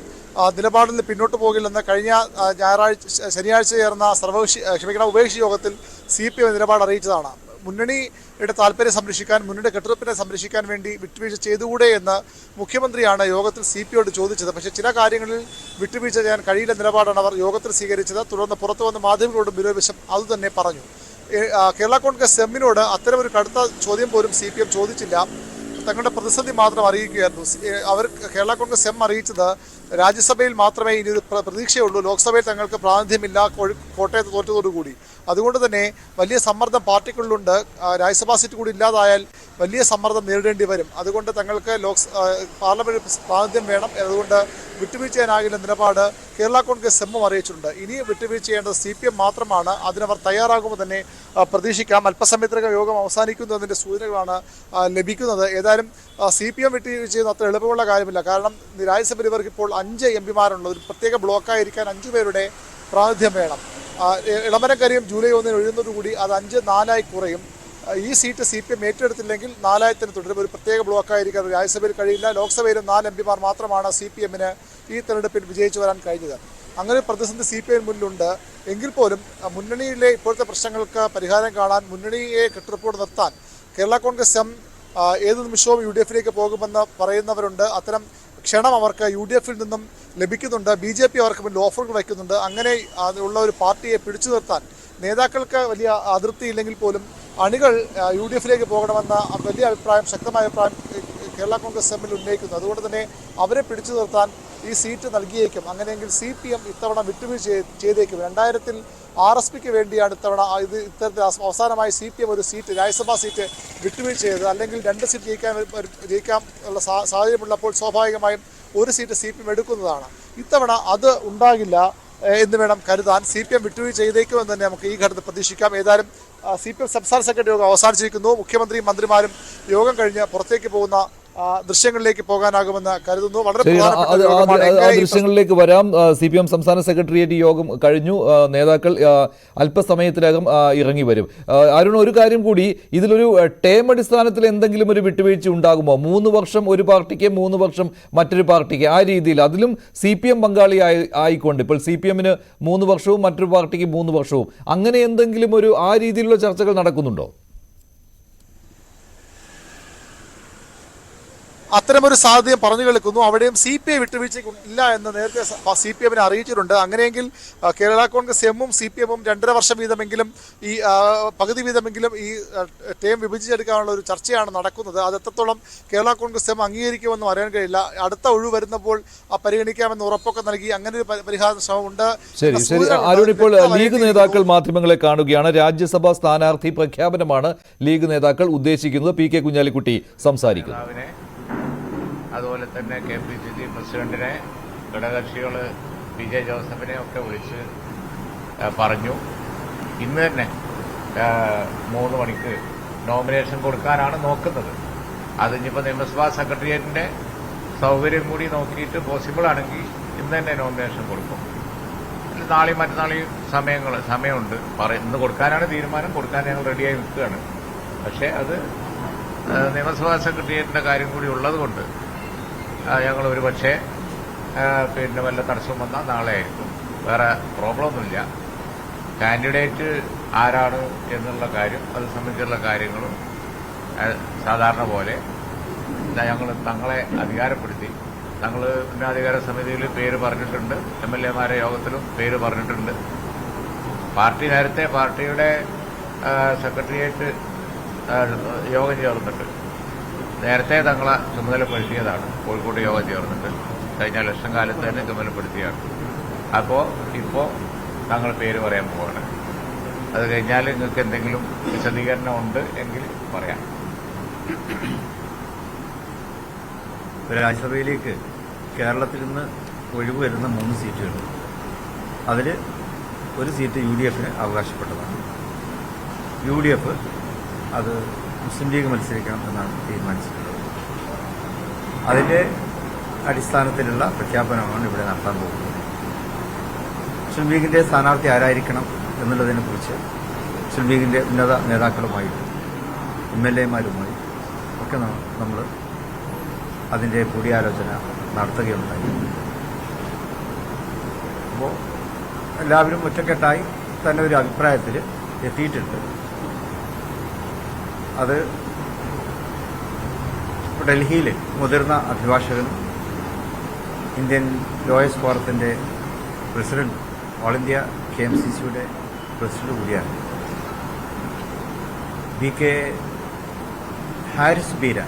നിലപാടിൽ പിന്നോട്ട് പോകില്ലെന്ന് കഴിഞ്ഞ ശനിയാഴ്ച ചേർന്ന ഉഭയകക്ഷി യോഗത്തിൽ CPM നിലപാട് അറിയിച്ചതാണ്. മുന്നണിയുടെ താല്പര്യം സംരക്ഷിക്കാൻ, മുന്നണിയുടെ കെട്ടുറപ്പിനെ സംരക്ഷിക്കാൻ വേണ്ടി വിട്ടുവീഴ്ച ചെയ്തുകൂടെ എന്ന് മുഖ്യമന്ത്രിയാണ് യോഗത്തിൽ CPI-യോട് ചോദിച്ചത്. പക്ഷേ ചില കാര്യങ്ങളിൽ വിട്ടുവീഴ്ച ചെയ്യാൻ കഴിയില്ല നിലപാടാണ് അവർ യോഗത്തിൽ സ്വീകരിച്ചത്. തുടർന്ന് പുറത്തു വന്ന മാധ്യമങ്ങളോടും വിരോധവശം അതുതന്നെ പറഞ്ഞു. കേരള കോൺഗ്രസ് എമ്മിനോട് അത്തരമൊരു കടുത്ത ചോദ്യം പോലും CPM ചോദിച്ചില്ല. തങ്ങളുടെ പ്രതിസന്ധി മാത്രം അറിയിക്കുകയായിരുന്നു. കേരള കോൺഗ്രസ് എം അറിയിച്ചത് രാജ്യസഭയിൽ മാത്രമേ ഇനി ഒരു പ്രതീക്ഷയുള്ളൂ, ലോക്സഭയിൽ തങ്ങൾക്ക് പ്രാതിനിധ്യമില്ല കോട്ടയത്ത് തോറ്റതോടുകൂടി. അതുകൊണ്ട് തന്നെ വലിയ സമ്മർദ്ദം പാർട്ടിക്കുള്ളിലുണ്ട്. രാജ്യസഭാ സീറ്റ് കൂടി ഇല്ലാതായാൽ വലിയ സമ്മർദ്ദം നേരിടേണ്ടി വരും. അതുകൊണ്ട് തങ്ങൾക്ക് പാർലമെന്റ് പ്രാതിനിധ്യം വേണം. അതുകൊണ്ട് വിട്ടുവീഴ്ച ചെയ്യാനാകില്ല നിലപാട് കേരള കോൺഗ്രസ് എമ്മും അറിയിച്ചിട്ടുണ്ട്. ഇനി വിട്ടുവീഴ്ച ചെയ്യേണ്ടത് CPM മാത്രമാണ്. അതിനവർ തയ്യാറാകുമ്പോൾ തന്നെ പ്രതീക്ഷിക്കാം. അല്പസമയത്തിനകം യോഗം അവസാനിക്കുന്നതിൻ്റെ സൂചനകളാണ് ലഭിക്കുന്നത്. ഏതായാലും CPM വിട്ടുവീഴ്ച ചെയ്യുന്ന അത്ര എളുപ്പമുള്ള കാര്യമില്ല. കാരണം രാജ്യസഭയിൽ ഇവർക്ക് ഇപ്പോൾ 5 MP-മാരുണ്ട്. ഒരു പ്രത്യേക ബ്ലോക്കായിരിക്കാൻ 5 പേരുടെ പ്രാതിനിധ്യം വേണം. ഇളമരക്കരിയും ജൂലൈ 1-ന് ഒഴിയുന്നതോടുകൂടി അത് 5-4 കുറയും. ഈ സീറ്റ് CPM ഏറ്റെടുത്തില്ലെങ്കിൽ 4 തുടരും. ഒരു പ്രത്യേക ബ്ലോക്കായിരിക്കും. രാജ്യസഭയിൽ കഴിയില്ല. ലോക്സഭയിലും 4 MP-മാർ മാത്രമാണ് CPM-ന് ഈ തെരഞ്ഞെടുപ്പിൽ വിജയിച്ചു വരാൻ കഴിഞ്ഞത്. അങ്ങനെ പ്രതിസന്ധി CPI മുന്നിലുണ്ട്. എങ്കിൽ പോലും മുന്നണിയിലെ ഇപ്പോഴത്തെ പ്രശ്നങ്ങൾക്ക് പരിഹാരം കാണാൻ, മുന്നണിയെ കെട്ടുറപ്പോട് നിർത്താൻ കേരള കോൺഗ്രസ് എം ഏത് നിമിഷവും UDF-ലേക്ക് പോകുമെന്ന് പറയുന്നവരുണ്ട്. അത്തരം ക്ഷണം അവർക്ക് UDF-ൽ നിന്നും ലഭിക്കുന്നുണ്ട്. BJP അവർക്ക് മുന്നിൽ ഓഫറുകൾ വയ്ക്കുന്നുണ്ട്. അങ്ങനെ ഉള്ള ഒരു പാർട്ടിയെ പിടിച്ചു നിർത്താൻ നേതാക്കൾക്ക് വലിയ അതൃപ്തി ഇല്ലെങ്കിൽ പോലും അണികൾ UDF-ലേക്ക് പോകണമെന്ന വലിയ അഭിപ്രായം, ശക്തമായ അഭിപ്രായം കേരള കോൺഗ്രസ് എമ്മിൽ ഉന്നയിക്കുന്നു. അതുകൊണ്ട് തന്നെ അവരെ പിടിച്ചു നിർത്താൻ ഈ സീറ്റ് നൽകിയേക്കും. അങ്ങനെയെങ്കിൽ CPM ഇത്തവണ വിട്ടുവീഴ്ച ചെയ്തേക്കും. 2000-ൽ RSPക്ക് വേണ്ടിയാണ് ഇത്തവണ ഇത്തരത്തിൽ അവസാനമായി CPM ഒരു സീറ്റ്, രാജ്യസഭാ സീറ്റ് വിട്ടുവീഴ്ച ചെയ്തത്. അല്ലെങ്കിൽ 2 സീറ്റ് ജയിക്കാൻ ഉള്ള സാഹചര്യമുള്ളപ്പോൾ സ്വാഭാവികമായും ഒരു സീറ്റ് CPM എടുക്കുന്നതാണ്. ഇത്തവണ അത് ഉണ്ടാകില്ല എന്ന് വേണം കരുതാൻ. CPM വിട്ടുവീഴ്ച ചെയ്തേക്കുമെന്ന് തന്നെ നമുക്ക് ഈ ഘട്ടത്തിൽ പ്രതീക്ഷിക്കാം. ഏതായാലും CPM സംസ്ഥാന സെക്രട്ടറി യോഗം അവസാനിച്ചിരിക്കുന്നു. മുഖ്യമന്ത്രിയും മന്ത്രിമാരും യോഗം കഴിഞ്ഞ് പുറത്തേക്ക് പോകുന്ന ദൃശ്യങ്ങളിലേക്ക് പോകാനാകുമെന്ന് കരുതുന്നു. വളരെ ദൃശ്യങ്ങളിലേക്ക് വരാം. CPM സംസ്ഥാന സെക്രട്ടേറിയറ്റ് യോഗം കഴിഞ്ഞു. നേതാക്കൾ അല്പസമയത്തിനകം ഇറങ്ങി വരും. അരുൺ, ഒരു കാര്യം കൂടി, ഇതിലൊരു ടേം അടിസ്ഥാനത്തിൽ എന്തെങ്കിലും ഒരു വിട്ടുവീഴ്ച ഉണ്ടാകുമോ? 3 വർഷം ഒരു പാർട്ടിക്ക്, 3 വർഷം മറ്റൊരു പാർട്ടിക്ക്, ആ രീതിയിൽ അതിലും CPM പങ്കാളി ആയിക്കൊണ്ട് ഇപ്പോൾ CPM-ന് 3 വർഷവും മറ്റൊരു പാർട്ടിക്ക് 3 വർഷവും, അങ്ങനെ എന്തെങ്കിലും ഒരു ആ രീതിയിലുള്ള ചർച്ചകൾ നടക്കുന്നുണ്ടോ? അത്തരമൊരു സാധ്യത പറഞ്ഞു കേൾക്കുന്നു. അവിടെയും CPI വിട്ടുവീഴ്ച ഇല്ല എന്ന് നേരത്തെ CPM-നെ അറിയിച്ചിട്ടുണ്ട്. അങ്ങനെയെങ്കിൽ കേരള കോൺഗ്രസ് എമ്മും CPM-ഉം 2.5 വർഷം വീതമെങ്കിലും ഈ പകുതി വീതമെങ്കിലും ഈ ടേം വിഭജിച്ചെടുക്കാനുള്ള ഒരു ചർച്ചയാണ് നടക്കുന്നത്. അത് എത്രത്തോളം കേരള കോൺഗ്രസ് എം അംഗീകരിക്കുമെന്നും അറിയാൻ കഴിയില്ല. അടുത്ത ഒഴിവ് വരുന്നപ്പോൾ പരിഗണിക്കാമെന്ന് ഉറപ്പൊക്കെ നൽകി അങ്ങനെ ഒരു പരിഹാര ശ്രമമുണ്ട്. ശരി ശരി അരുൺ, ഇപ്പോൾ ലീഗ് നേതാക്കൾ മാധ്യമങ്ങളെ കാണുകയാണ്. രാജ്യസഭാ സ്ഥാനാർത്ഥി പ്രഖ്യാപനമാണ് ലീഗ് നേതാക്കൾ ഉദ്ദേശിക്കുന്നത്. PK കുഞ്ഞാലിക്കുട്ടി സംസാരിക്കുന്നു. അതുപോലെ തന്നെ KPCC പ്രസിഡന്റിനെ, ഘടകകക്ഷികൾ PJ ജോസഫിനെ ഒക്കെ വിളിച്ച് പറഞ്ഞു. ഇന്ന് തന്നെ 3 മണിക്ക് നോമിനേഷൻ കൊടുക്കാനാണ് നോക്കുന്നത്. അതിനിപ്പോൾ നിയമസഭാ സെക്രട്ടേറിയറ്റിന്റെ സൗകര്യം കൂടി നോക്കിയിട്ട് പോസിബിൾ ആണെങ്കിൽ ഇന്ന് തന്നെ നോമിനേഷൻ കൊടുക്കും. നാളെയും മറ്റന്നാളെയും സമയമുണ്ട്. ഇന്ന് കൊടുക്കാനാണ് തീരുമാനം. കൊടുക്കാൻ ഞങ്ങൾ റെഡിയായി നിൽക്കുകയാണ്. പക്ഷേ അത് നിയമസഭാ സെക്രട്ടേറിയറ്റിന്റെ കാര്യം കൂടി ഉള്ളതുകൊണ്ട് ഞങ്ങൾ ഒരു പക്ഷേ പിന്നെ വല്ല തടസ്സം വന്നാൽ നാളെ ആയിരിക്കും. വേറെ പ്രോബ്ലം ഒന്നുമില്ല. കാൻഡിഡേറ്റ് ആരാണ് എന്നുള്ള കാര്യം, അത് സംബന്ധിച്ചുള്ള കാര്യങ്ങളും സാധാരണ പോലെ തങ്ങളെ അധികാരപ്പെടുത്തി. ഞങ്ങൾ ഉന്നതാധികാര സമിതിയിൽ പേര് പറഞ്ഞിട്ടുണ്ട്. MLA-മാരെ യോഗത്തിലും പേര് പറഞ്ഞിട്ടുണ്ട്. പാർട്ടി നേരത്തെ പാർട്ടിയുടെ സെക്രട്ടേറിയറ്റ് യോഗം ചേർന്നിട്ട് നേരത്തെ തങ്ങളെ ചുമതലപ്പെടുത്തിയതാണ്. കോഴിക്കോട് യോഗം ചേർന്നിട്ട് കഴിഞ്ഞ ഇലക്ഷൻ കാലത്ത് തന്നെ ചുമതലപ്പെടുത്തിയാണ്. അപ്പോൾ ഇപ്പോൾ തങ്ങൾ പേര് പറയാൻ പോവാണ്. അത് കഴിഞ്ഞാൽ നിങ്ങൾക്ക് എന്തെങ്കിലും വിശദീകരണം ഉണ്ട് എങ്കിൽ പറയാം. രാജ്യസഭയിലേക്ക് കേരളത്തിൽ നിന്ന് ഒഴിവ് വരുന്ന 3 സീറ്റുകൾ, അതിൽ ഒരു സീറ്റ് UDF-ന് അവകാശപ്പെട്ടതാണ്. UDF അത് മുസ്ലിം ലീഗ് മത്സരിക്കണം എന്നാണ് തീരുമാനിച്ചിട്ടുള്ളത്. അതിൻ്റെ അടിസ്ഥാനത്തിലുള്ള പ്രഖ്യാപനമാണ് ഇവിടെ നടത്താൻ പോകുന്നത്. മുസ്ലിം ലീഗിൻ്റെ സ്ഥാനാർത്ഥി ആരായിരിക്കണം എന്നുള്ളതിനെക്കുറിച്ച് മുസ്ലിം ലീഗിൻ്റെ ഉന്നത നേതാക്കളുമായും MLA-മാരുമായി ഒക്കെ നമ്മൾ അതിൻ്റെ കൂടിയാലോചന നടത്തുകയുണ്ടായി. അപ്പോൾ എല്ലാവരും ഒറ്റക്കെട്ടായി തന്നെ ഒരു അഭിപ്രായത്തിൽ എത്തിയിട്ടുണ്ട്. അത് ഡൽഹിയിൽ മുതിർന്ന അഭിഭാഷകനും ഇന്ത്യൻ ലോയേഴ്സ് ഫോറത്തിൻ്റെ പ്രസിഡന്റ്, ഓൾ ഇന്ത്യ KMCC-യുടെ പ്രസിഡന്റ് കൂടിയാണ് BK ഹാരിസ് ബീര.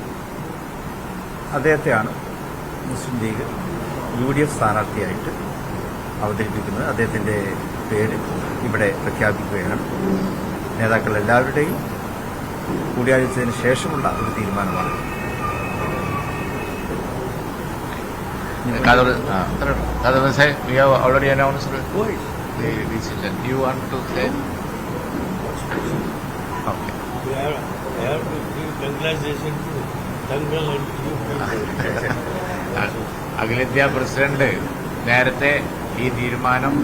അദ്ദേഹത്തെയാണ് മുസ്ലിം ലീഗ് UDF സ്ഥാനാർത്ഥിയായിട്ട് അവതരിപ്പിക്കുന്നത്. അദ്ദേഹത്തിൻ്റെ പേര് ഇവിടെ പ്രഖ്യാപിക്കുകയാണ്. നേതാക്കൾ എല്ലാവരുടെയും കൂടിയാലോചിച്ചതിന് ശേഷമുള്ള ഒരു തീരുമാനമാണ്. We have already announced the decision. Do you want to say? Okay. I have to give congratulations to Dangal and you. അഖിലേന്ത്യാ പ്രസിഡന്റ് നേരത്തെ ഈ തീരുമാനം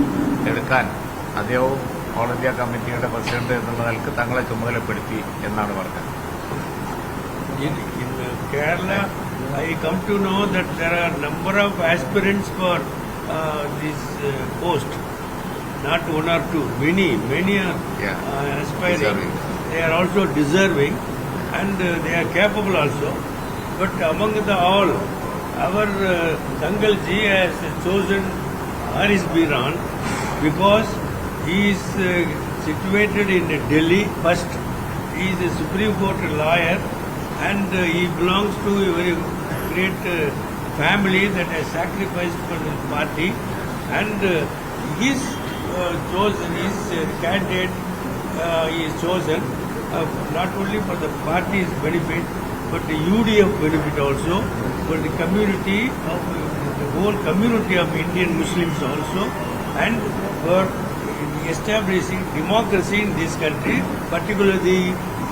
എടുക്കാൻ അദ്ദേഹവും ഓൾ ഇന്ത്യ കമ്മിറ്റിയുടെ പ്രസിഡന്റ് എന്നുള്ള നിലക്ക് തങ്ങളെ ചുമതലപ്പെടുത്തി എന്നാണ് പറഞ്ഞത്. In Kerala, I come to know that there are number of aspirants for this post. Not 1 or 2, many are aspiring. Deserving. They are also deserving and they are capable also. But among the all, our Dangal ji has chosen Haris Biran because he is situated in Delhi first. He is a Supreme Court lawyer and he belongs to a very great family that has sacrificed for the party, and his candidate he is chosen not only for the party's benefit but the UDF benefit also, for the community of the whole community of Indian Muslims also, and for establishing democracy in this country, particularly the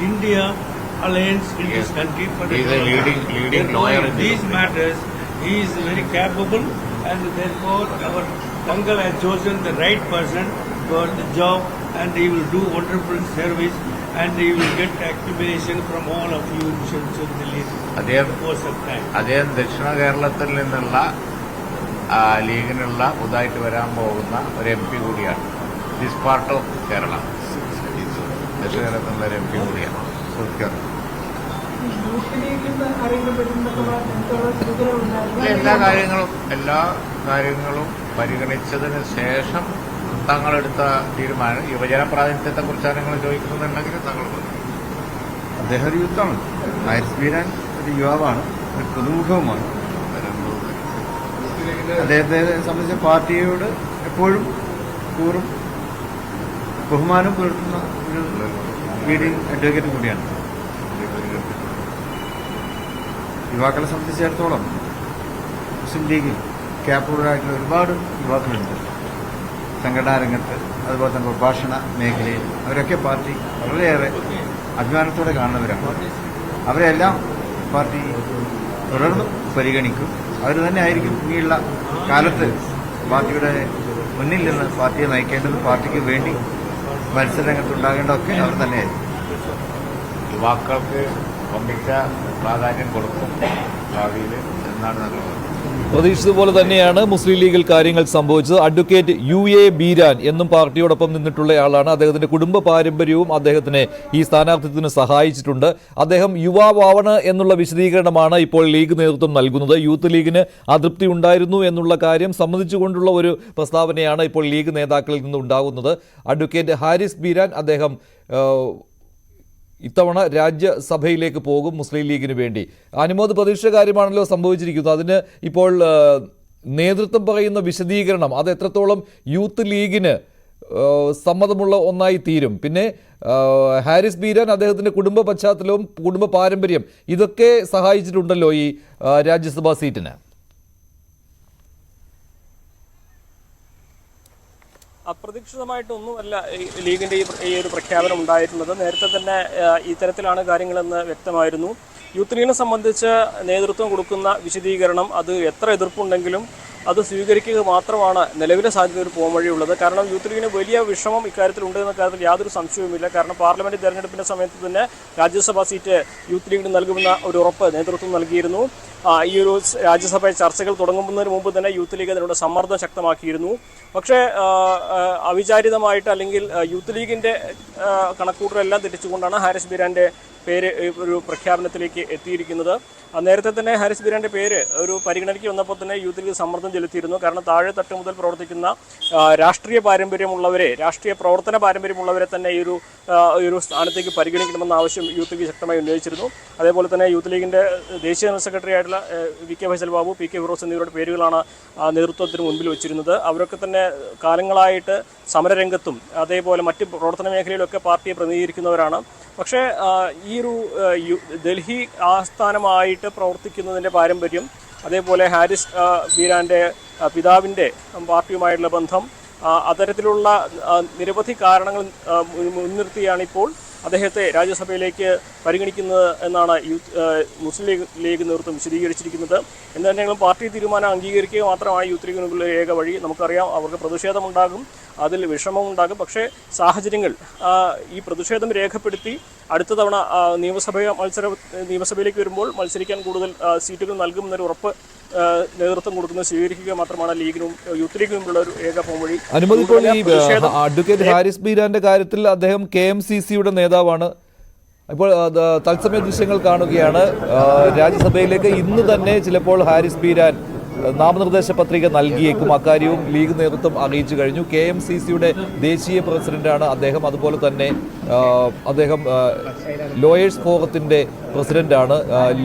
India alliance in this country. He is a leading lawyer in these matters. He is very capable, and therefore our Dangal has chosen the right person for the job, and he will do wonderful service, and he will get accumulation from all of you in the course of time. അദ്ദേഹം ദക്ഷിണ കേരളത്തിൽ നിന്നുള്ള ലീഗിനുള്ള പുതുതായിട്ട് വരാൻ പോകുന്ന ഒരു MP കൂടിയാണ്. This part of Kerala, ദക്ഷിണ കേരളത്തിലുള്ള ഒരു MP കൂടിയാണ്. എല്ലാ കാര്യങ്ങളും പരിഗണിച്ചതിന് ശേഷം തങ്ങളെടുത്ത തീരുമാനം യുവജന പ്രാതിനിധ്യത്തെ കുറിച്ചാണ് നിങ്ങൾ ചോദിക്കുന്നുണ്ടെങ്കിൽ തങ്ങൾ അദ്ദേഹം ഒരു യൂത്താണ്. ഹാരിസ് ബീരാൻ ഒരു യുവാവാണ്, ഒരു പുതുമുഖവുമാണ്. അദ്ദേഹത്തെ സംബന്ധിച്ച പാർട്ടിയോട് എപ്പോഴും കൂറും ബഹുമാനം പുലർത്തുന്ന ഒരു ലീഡിംഗ് അഡ്വക്കേറ്റ് കൂടിയാണ്. യുവാക്കളെ സംബന്ധിച്ചിടത്തോളം മുസ്ലിം ലീഗിൽ ക്യാപ്പബിളായിട്ടുള്ള ഒരുപാട് യുവാക്കളുണ്ട്. സംഘടനാ രംഗത്ത്, അതുപോലെ തന്നെ പ്രഭാഷണ മേഖലയിൽ അവരൊക്കെ പാർട്ടി വളരെയേറെ അഭിമാനത്തോടെ കാണുന്നവരാണ്. അവരെല്ലാം പാർട്ടി തുടർന്നും പരിഗണിക്കും. അവർ തന്നെ ആയിരിക്കും ഇനിയുള്ള കാലത്ത് പാർട്ടിയുടെ മുന്നിൽ നിന്ന് പാർട്ടിയെ നയിക്കേണ്ടത്, പാർട്ടിക്ക് വേണ്ടി മത്സരരംഗത്തുണ്ടാകേണ്ടതൊക്കെ അവർ തന്നെയായിരിക്കും. യുവാക്കൾക്ക് വമ്പിച്ച പ്രാധാന്യം കൊടുക്കും ഭാവിയിൽ എന്നാണ് നല്ലത്. പ്രതീക്ഷിച്ചതുപോലെ തന്നെയാണ് മുസ്ലിം ലീഗിൽ കാര്യങ്ങൾ സംഭവിച്ചത്. അഡ്വക്കേറ്റ് UA ബീരാൻ എന്നും പാർട്ടിയോടൊപ്പം നിന്നിട്ടുള്ളയാളാണ്. അദ്ദേഹത്തിന്റെ കുടുംബ പാരമ്പര്യവും അദ്ദേഹത്തിനെ ഈ സ്ഥാനാർത്ഥിത്വത്തിന് സഹായിച്ചിട്ടുണ്ട്. അദ്ദേഹം യുവാവാണ് എന്നുള്ള വിശദീകരണമാണ് ഇപ്പോൾ ലീഗ് നേതൃത്വം നൽകുന്നത്. യൂത്ത് ലീഗിന് അതൃപ്തി ഉണ്ടായിരുന്നു എന്നുള്ള കാര്യം സമ്മതിച്ചുകൊണ്ടുള്ള ഒരു പ്രസ്താവനയാണ് ഇപ്പോൾ ലീഗ് നേതാക്കളിൽ നിന്നുണ്ടാകുന്നത്. അഡ്വക്കേറ്റ് ഹാരിസ് ബീരാൻ അദ്ദേഹം ഇത്തവണ രാജ്യസഭയിലേക്ക് പോകും മുസ്ലിം ലീഗിന് വേണ്ടി. അനുമോദ് പ്രതീക്ഷിച്ച കാര്യമാണല്ലോ സംഭവിച്ചിരിക്കുന്നത്. അതിന് ഇപ്പോൾ നേതൃത്വം പറയുന്ന വിശദീകരണം അത് എത്രത്തോളം യൂത്ത് ലീഗിന് സമ്മതമുള്ള ഒന്നായി തീരും. പിന്നെ ഹാരിസ് ബീരാൻ അദ്ദേഹത്തിൻ്റെ കുടുംബ പശ്ചാത്തലവും കുടുംബ പാരമ്പര്യം ഇതൊക്കെ സഹായിച്ചിട്ടുണ്ടല്ലോ ഈ രാജ്യസഭാ സീറ്റിന്. അപ്രതീക്ഷിതമായിട്ടൊന്നുമല്ല ലീഗിൻ്റെ ഈ ഒരു പ്രഖ്യാപനം ഉണ്ടായിട്ടുള്ളത്. നേരത്തെ തന്നെ ഇത്തരത്തിലാണ് കാര്യങ്ങളെന്ന് വ്യക്തമായിരുന്നു. യൂത്ത് ലീഗിനെ സംബന്ധിച്ച് നേതൃത്വം കൊടുക്കുന്ന വിശദീകരണം അത് എത്ര എതിർപ്പുണ്ടെങ്കിലും അത് സ്വീകരിക്കുക മാത്രമാണ് നിലവിലെ സാധ്യത ഒരു പോംവഴിയുള്ളത്. കാരണം യൂത്ത് ലീഗിന് വലിയ വിഷമം ഇക്കാര്യത്തിലുണ്ട് എന്ന കാര്യത്തിൽ യാതൊരു സംശയവുമില്ല. കാരണം പാർലമെന്റ് തെരഞ്ഞെടുപ്പിന്റെ സമയത്ത് തന്നെ രാജ്യസഭാ സീറ്റ് യൂത്ത് ലീഗിന് നൽകുമെന്ന ഒരു ഉറപ്പ് നേതൃത്വം നൽകിയിരുന്നു. ഈ ഒരു രാജ്യസഭ ചർച്ചകൾ തുടങ്ങുന്നതിന് മുമ്പ് തന്നെ യൂത്ത് ലീഗ് അതിനോട് സമ്മർദ്ദം ശക്തമാക്കിയിരുന്നു. പക്ഷേ അവിചാരിതമായിട്ട് അല്ലെങ്കിൽ യൂത്ത് ലീഗിന്റെ കണക്കൂട്ടലെല്ലാം തെറ്റിച്ചുകൊണ്ടാണ് ഹാരിസ് ബീരാന്റെ പേര് ഒരു പ്രഖ്യാപനത്തിലേക്ക് എത്തിയിരിക്കുന്നത്. നേരത്തെ തന്നെ ഹാരിസ് ബീരാന്റെ പേര് ഒരു പരിഗണനയ്ക്ക് വന്നപ്പോൾ തന്നെ യൂത്ത് ലീഗ് സമ്മർദ്ദം ചെലുത്തിയിരുന്നു. കാരണം താഴെ തട്ട് മുതൽ പ്രവർത്തിക്കുന്ന രാഷ്ട്രീയ പാരമ്പര്യമുള്ളവരെ, രാഷ്ട്രീയ പ്രവർത്തന പാരമ്പര്യമുള്ളവരെ തന്നെ ഈ ഒരു സ്ഥാനത്തേക്ക് പരിഗണിക്കണമെന്ന ആവശ്യം യൂത്ത് ലീഗ് ശക്തമായി ഉന്നയിച്ചിരുന്നു. അതേപോലെ തന്നെ യൂത്ത് ലീഗിന്റെ ദേശീയ ജനറൽ സെക്രട്ടറി ആയിട്ടുള്ള VK ഫൈസൽ ബാബു, PK ഫിറോസ് എന്നിവരുടെ പേരുകളാണ് നേതൃത്വത്തിന് മുൻപിൽ വെച്ചിരുന്നത്. അവരൊക്കെ തന്നെ കാലങ്ങളായിട്ട് സമരരംഗത്തും അതേപോലെ മറ്റ് പ്രവർത്തന മേഖലയിലൊക്കെ പാർട്ടിയെ പ്രതിനിധീകരിക്കുന്നവരാണ്. പക്ഷേ ഈ ഒരു ഡൽഹി ആസ്ഥാനമായിട്ട് പ്രവർത്തിക്കുന്നതിൻ്റെ പാരമ്പര്യം, അതേപോലെ ഹാരിസ് ബീരാന്റെ പിതാവിൻ്റെ പാർട്ടിയുമായിട്ടുള്ള ബന്ധം, അത്തരത്തിലുള്ള നിരവധി കാരണങ്ങൾ മുൻനിർത്തിയാണ് ഇപ്പോൾ അദ്ദേഹത്തെ രാജ്യസഭയിലേക്ക് പരിഗണിക്കുന്നത് എന്നാണ് മുസ്ലിം ലീഗ് നേതൃത്വം വിശദീകരിച്ചിരിക്കുന്നത്. എന്തായാലും പാർട്ടി തീരുമാനം അംഗീകരിക്കുക മാത്രമാണ് യൂത്ത് ലീഗിനുള്ള ഏക വഴി. നമുക്കറിയാം അവർക്ക് പ്രതിഷേധമുണ്ടാകും, അതിൽ വിഷമമുണ്ടാകും. പക്ഷേ സാഹചര്യങ്ങൾ ഈ പ്രതിഷേധം രേഖപ്പെടുത്തി അടുത്ത തവണ നിയമസഭയിലേക്ക് വരുമ്പോൾ മത്സരിക്കാൻ കൂടുതൽ സീറ്റുകൾ നൽകുമെന്നൊരു ഉറപ്പ് നേതൃത്വം കൊടുക്കുന്നത് സ്വീകരിക്കുക മാത്രമാണ് ലീഗിനും യൂത്ത് ലീഗിനുമുള്ള ഒരു ഏക പോംവഴി. അനുമതി, ഇപ്പോൾ ഈ അഡ്വക്കേറ്റ് ഹാരിസ് ബീരാന്റെ കാര്യത്തിൽ അദ്ദേഹം KMCCയുടെ നേതാവാണ്. ഇപ്പോൾ തത്സമയ ദൃശ്യങ്ങൾ കാണുകയാണ്. രാജ്യസഭയിലേക്ക് ഇന്ന് തന്നെ ചിലപ്പോൾ ഹാരിസ് ബീരാൻ നാമനിർദ്ദേശ പത്രിക നൽകിയേക്കും. അക്കാര്യവും ലീഗ് നേതൃത്വം അറിയിച്ചു കഴിഞ്ഞു. KMCCയുടെ ദേശീയ പ്രസിഡന്റാണ് അദ്ദേഹം. അതുപോലെ തന്നെ അദ്ദേഹം ലോയേഴ്സ് ഫോറത്തിൻ്റെ പ്രസിഡന്റാണ്.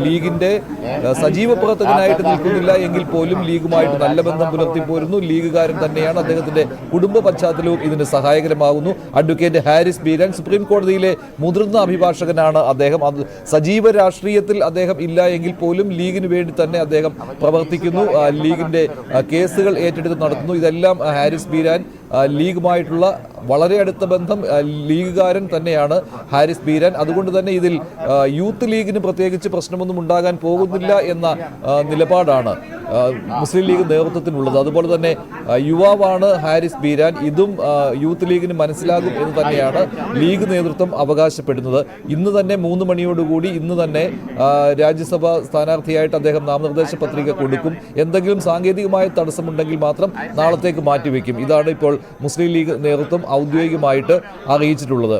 ലീഗിൻ്റെ സജീവ പ്രവർത്തകനായിട്ട് നിൽക്കുന്നില്ല എങ്കിൽ പോലും ലീഗുമായിട്ട് നല്ല ബന്ധം പുലർത്തി പോരുന്നു. ലീഗുകാരൻ തന്നെയാണ്. അദ്ദേഹത്തിൻ്റെ കുടുംബ പശ്ചാത്തലവും ഇതിന് സഹായകരമാകുന്നു. അഡ്വക്കേറ്റ് ഹാരിസ് ബീരാൻ സുപ്രീം കോടതിയിലെ മുതിർന്ന അഭിഭാഷകനാണ് അദ്ദേഹം. അത് സജീവ രാഷ്ട്രീയത്തിൽ അദ്ദേഹം ഇല്ല എങ്കിൽ പോലും ലീഗിന് വേണ്ടി തന്നെ അദ്ദേഹം പ്രവർത്തിക്കുന്നു. ലീഗിൻ്റെ കേസുകൾ ഏറ്റെടുത്ത് നടത്തുന്നു. ഇതെല്ലാം ഹാരിസ് ബീരാൻ ലീഗുമായിട്ടുള്ള വളരെ അടുത്ത ബന്ധം ലീഗുകാരൻ തന്നെയാണ് ഹാരിസ് ബീരാൻ. അതുകൊണ്ട് തന്നെ ഇതിൽ യൂത്ത് ലീഗിന് പ്രത്യേകിച്ച് പ്രശ്നമൊന്നും ഉണ്ടാകാൻ പോകുന്നില്ല എന്ന നിലപാടാണ് മുസ്ലിം ലീഗ് നേതൃത്വത്തിനുള്ളത്. അതുപോലെ തന്നെ യുവാവാണ് ഹാരിസ് ബീരാൻ. ഇതും യൂത്ത് ലീഗിന് മനസ്സിലാകും എന്ന് തന്നെയാണ് ലീഗ് നേതൃത്വം അവകാശപ്പെടുന്നത്. ഇന്ന് തന്നെ 3 മണിയോടുകൂടി ഇന്ന് തന്നെ രാജ്യസഭാ സ്ഥാനാർത്ഥിയായിട്ട് അദ്ദേഹം നാമനിർദ്ദേശ പത്രിക കൊടുക്കും. എന്തെങ്കിലും സാങ്കേതികമായ തടസ്സമുണ്ടെങ്കിൽ മാത്രം നാളത്തേക്ക് മാറ്റിവെക്കും. ഇതാണ് ഇപ്പോൾ മുസ്ലിം ലീഗ് നേതൃത്വം ഔദ്യോഗികമായിട്ട് അറിയിച്ചിട്ടുള്ളത്.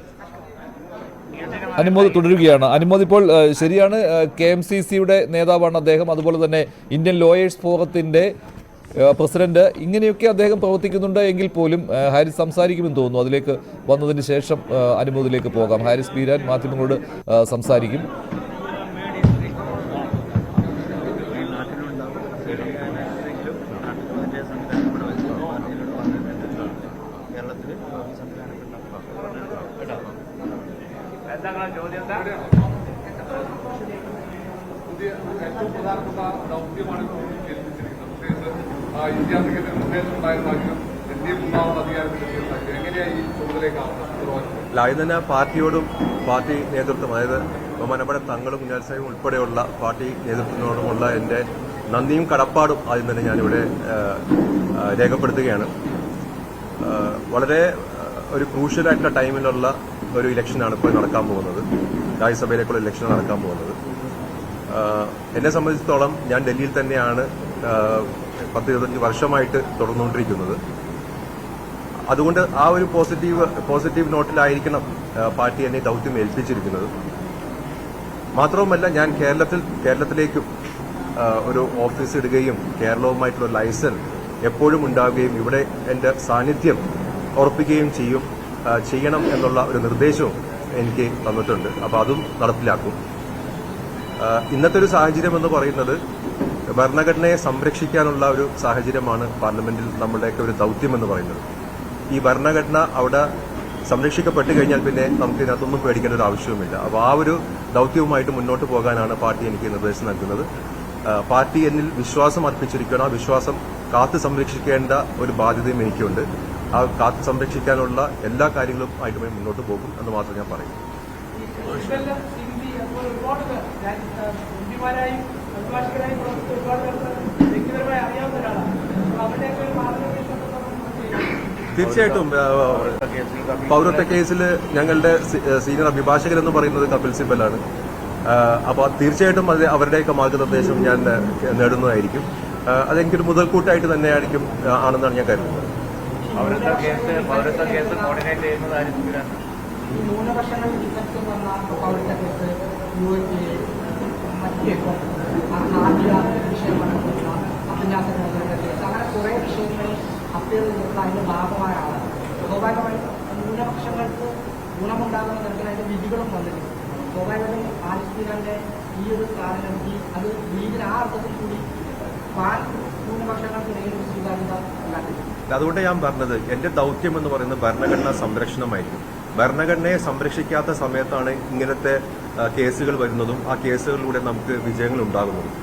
അനുമോദ് തുടരുകയാണ്. അനുമോദ്, ഇപ്പോൾ ശരിയാണ്, KMCCയുടെ നേതാവാണ് അദ്ദേഹം. അതുപോലെ തന്നെ ഇന്ത്യൻ ലോയേഴ്സ് ഫോറത്തിൻ്റെ പ്രസിഡന്റ്. ഇങ്ങനെയൊക്കെ അദ്ദേഹം പ്രവർത്തിക്കുന്നുണ്ട് എങ്കിൽ പോലും ഹാരിസ് സംസാരിക്കുമെന്ന് തോന്നുന്നു. അതിലേക്ക് വന്നതിന് ശേഷം അനുമോദിലേക്ക് പോകാം. ഹാരിസ് ബീരാൻ മാധ്യമങ്ങളോട് സംസാരിക്കും. ആദ്യം തന്നെ പാർട്ടിയോടും പാർട്ടി നേതൃത്വം, അതായത് ബഹുമാനപ്പെട്ട തങ്ങളും കുഞ്ഞാലിസാഹിബും ഉൾപ്പെടെയുള്ള പാർട്ടി നേതൃത്വത്തിനോടുമുള്ള എൻ്റെ നന്ദിയും കടപ്പാടും ആദ്യം തന്നെ ഞാനിവിടെ രേഖപ്പെടുത്തുകയാണ്. വളരെ ഒരു ക്രൂഷ്യലായിട്ടുള്ള ടൈമിലുള്ള ഒരു ഇലക്ഷനാണ് ഇപ്പോൾ നടക്കാൻ പോകുന്നത്. രാജ്യസഭയിലേക്കുള്ള ഇലക്ഷൻ നടക്കാൻ പോകുന്നത്. എന്നെ സംബന്ധിച്ചിടത്തോളം ഞാൻ ഡൽഹിയിൽ തന്നെയാണ് 10-25 വർഷമായിട്ട് തുടർന്നുകൊണ്ടിരിക്കുന്നത്. അതുകൊണ്ട് ആ ഒരു പോസിറ്റീവ് നോട്ടിലായിരിക്കണം പാർട്ടി എന്നെ ദൗത്യം ഏൽപ്പിച്ചിരിക്കുന്നത്. മാത്രവുമല്ല, ഞാൻ കേരളത്തിലേക്കും ഒരു ഓഫീസ് ഇടുകയും കേരളവുമായിട്ടുള്ള ലൈസൻസ് എപ്പോഴും ഉണ്ടാവുകയും ഇവിടെ എൻ്റെ സാന്നിധ്യം ഉറപ്പിക്കുകയും ചെയ്യണം എന്നുള്ള ഒരു നിർദ്ദേശവും എനിക്ക് തന്നിട്ടുണ്ട്. അപ്പോൾ അതും നടപ്പിലാക്കും. ഇന്നത്തെ ഒരു സാഹചര്യം എന്ന് പറയുന്നത് ഭരണഘടനയെ സംരക്ഷിക്കാനുള്ള ഒരു സാഹചര്യമാണ് പാർലമെന്റിൽ നമ്മുടെയൊക്കെ ഒരു ദൗത്യം എന്ന് പറയുന്നത്. ഈ ഭരണഘടന അവിടെ സംരക്ഷിക്കപ്പെട്ട് കഴിഞ്ഞാൽ പിന്നെ നമുക്ക് ഇതിനകത്തൊന്നും പേടിക്കേണ്ട ഒരു ആവശ്യവുമില്ല. അപ്പോൾ ആ ഒരു ദൗത്യവുമായിട്ട് മുന്നോട്ട് പോകാനാണ് പാർട്ടി എനിക്ക് നിർദ്ദേശം നൽകുന്നത്. പാർട്ടി എന്നിൽ വിശ്വാസം അർപ്പിച്ചിരിക്കണം. ആ വിശ്വാസം കാത്തു സംരക്ഷിക്കേണ്ട ഒരു ബാധ്യതയും എനിക്കുണ്ട്. ആ കാത്തു സംരക്ഷിക്കാനുള്ള എല്ലാ കാര്യങ്ങളും ആയിട്ടുമായി മുന്നോട്ട് പോകും എന്ന് മാത്രം ഞാൻ പറയും. തീർച്ചയായിട്ടും പൗരത്വ കേസിൽ ഞങ്ങളുടെ സീനിയർ അഭിഭാഷകൻ എന്ന് പറയുന്നത് കപിൽ സിബലാണ്. അപ്പോൾ തീർച്ചയായിട്ടും അവരുടെയൊക്കെ മാർഗനിർദ്ദേശം ഞാൻ നേടുന്നതായിരിക്കും. അതെനിക്കൊരു മുതൽക്കൂട്ടായിട്ട് തന്നെ ആണെന്നാണ് ഞാൻ കരുതുന്നത്. പൗരത്വ കേസ് കോർഡിനേറ്റ് ചെയ്യുന്നത് ആയിരിക്കും. ന്യൂനപക്ഷങ്ങൾ പൗരത്വ കേസ് വിഷയമായിട്ടുള്ള അഭ്യാസ കേസ്, അങ്ങനെ കുറേ വിഷയങ്ങൾ അപ്പീൽ ചെയ്തിട്ടുള്ള അതിന്റെ ഭാഗമായ ആളാണ്. സ്വാഭാവികമായും ന്യൂനപക്ഷങ്ങൾക്ക് ഗുണമുണ്ടാകുന്ന തരത്തിൽ അതിന്റെ വിധികളും വന്നിട്ടുണ്ട്. സ്വാഭാവികമായും ഹാരിസ് ബീരാന്റെ ഈ ഒരു സ്ഥാനമെത്തി അത് ലീഗിന് ആ അർത്ഥത്തിൽ കൂടി ന്യൂനപക്ഷങ്ങൾക്കിടയിൽ സ്വീകാര്യത ഉണ്ടാക്കിയിട്ടുണ്ട്. അതുകൊണ്ട് ഞാൻ പറഞ്ഞത് എന്റെ ദൗത്യം എന്ന് പറയുന്നത് ഭരണഘടനാ സംരക്ഷണമായിരിക്കും. ഭരണഘടനയെ സംരക്ഷിക്കാത്ത സമയത്താണ് ഇങ്ങനത്തെ കേസുകൾ വരുന്നതും ആ കേസുകളിലൂടെ നമുക്ക് വിജയങ്ങൾ ഉണ്ടാകുന്നതും.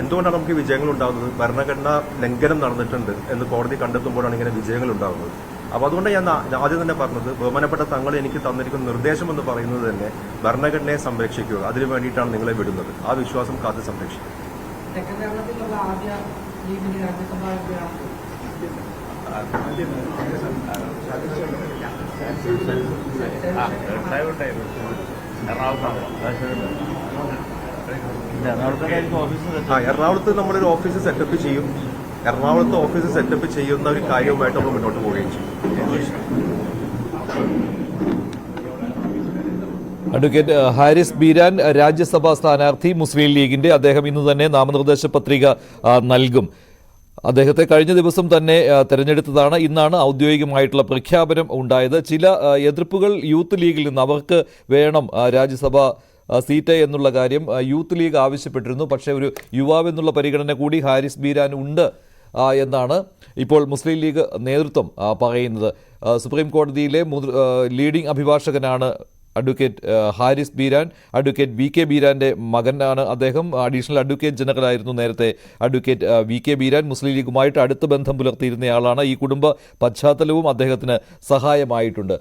എന്തുകൊണ്ടാണ് നമുക്ക് വിജയങ്ങൾ ഉണ്ടാകുന്നത്? ഭരണഘടനാ ലംഘനം നടന്നിട്ടുണ്ട് എന്ന് കോടതി കണ്ടെത്തുമ്പോഴാണ് ഇങ്ങനെ വിജയങ്ങൾ ഉണ്ടാകുന്നത്. അപ്പോൾ അതുകൊണ്ട് ഞാൻ ആദ്യം തന്നെ പറഞ്ഞത്, ബഹുമാനപ്പെട്ട തങ്ങൾ എനിക്ക് തന്നിരിക്കുന്ന നിർദ്ദേശം എന്ന് പറയുന്നത് തന്നെ ഭരണഘടനയെ സംരക്ഷിക്കുക, അതിനു വേണ്ടിയിട്ടാണ് നിങ്ങളെ വിടുന്നത്. ആ വിശ്വാസം കാത്ത് സംരക്ഷിക്കുക. എറണാകുളത്ത് നമ്മളൊരു ഓഫീസ് സെറ്റപ്പ് ചെയ്യും. എറണാകുളത്ത് ഓഫീസ് സെറ്റപ്പ് ചെയ്യുന്ന ഒരു കാര്യവുമായിട്ട് നമ്മൾ മുന്നോട്ട് പോവുകയും ചെയ്യും. അഡ്വക്കേറ്റ് ഹാരിസ് ബീരാൻ രാജ്യസഭാ സ്ഥാനാർത്ഥി മുസ്ലിം ലീഗിന്റെ. അദ്ദേഹം ഇന്ന് തന്നെ നാമനിർദ്ദേശ പത്രിക നൽകും. അദ്ദേഹത്തെ കഴിഞ്ഞ ദിവസം തന്നെ തെരഞ്ഞെടുത്തതാണ്. ഇന്നാണ് ഔദ്യോഗികമായിട്ടുള്ള പ്രഖ്യാപനം ഉണ്ടായത്. ചില എതിർപ്പുകൾ യൂത്ത് ലീഗിൽ നിന്ന് അവർക്ക് വേണം രാജ്യസഭ സീറ്റ് എന്നുള്ള കാര്യം യൂത്ത് ലീഗ് ആവശ്യപ്പെട്ടിരുന്നു. പക്ഷേ ഒരു യുവാവ് എന്നുള്ള പരിഗണന കൂടി ഹാരിസ് ബീരാൻ ഉണ്ട് എന്നാണ് ഇപ്പോൾ മുസ്ലിം ലീഗ് നേതൃത്വം പറയുന്നത്. സുപ്രീം കോടതിയിലെ ലീഡിംഗ് അഭിഭാഷകനാണ് advocate Haris Beeran. Advocate V K ബീരാൻ്റെ മകനാണ് അദ്ദേഹം. അഡീഷണൽ അഡ്വക്കേറ്റ് ജനറൽ ആയിരുന്നു നേരത്തെ advocate V K Beeran. Muslim ലീഗുമായിട്ട് അടുത്ത ബന്ധം പുലർത്തിയിരുന്നയാളാണ്. ഈ കുടുംബ പശ്ചാത്തലവും അദ്ദേഹത്തിന് സഹായമായിട്ടുണ്ട്.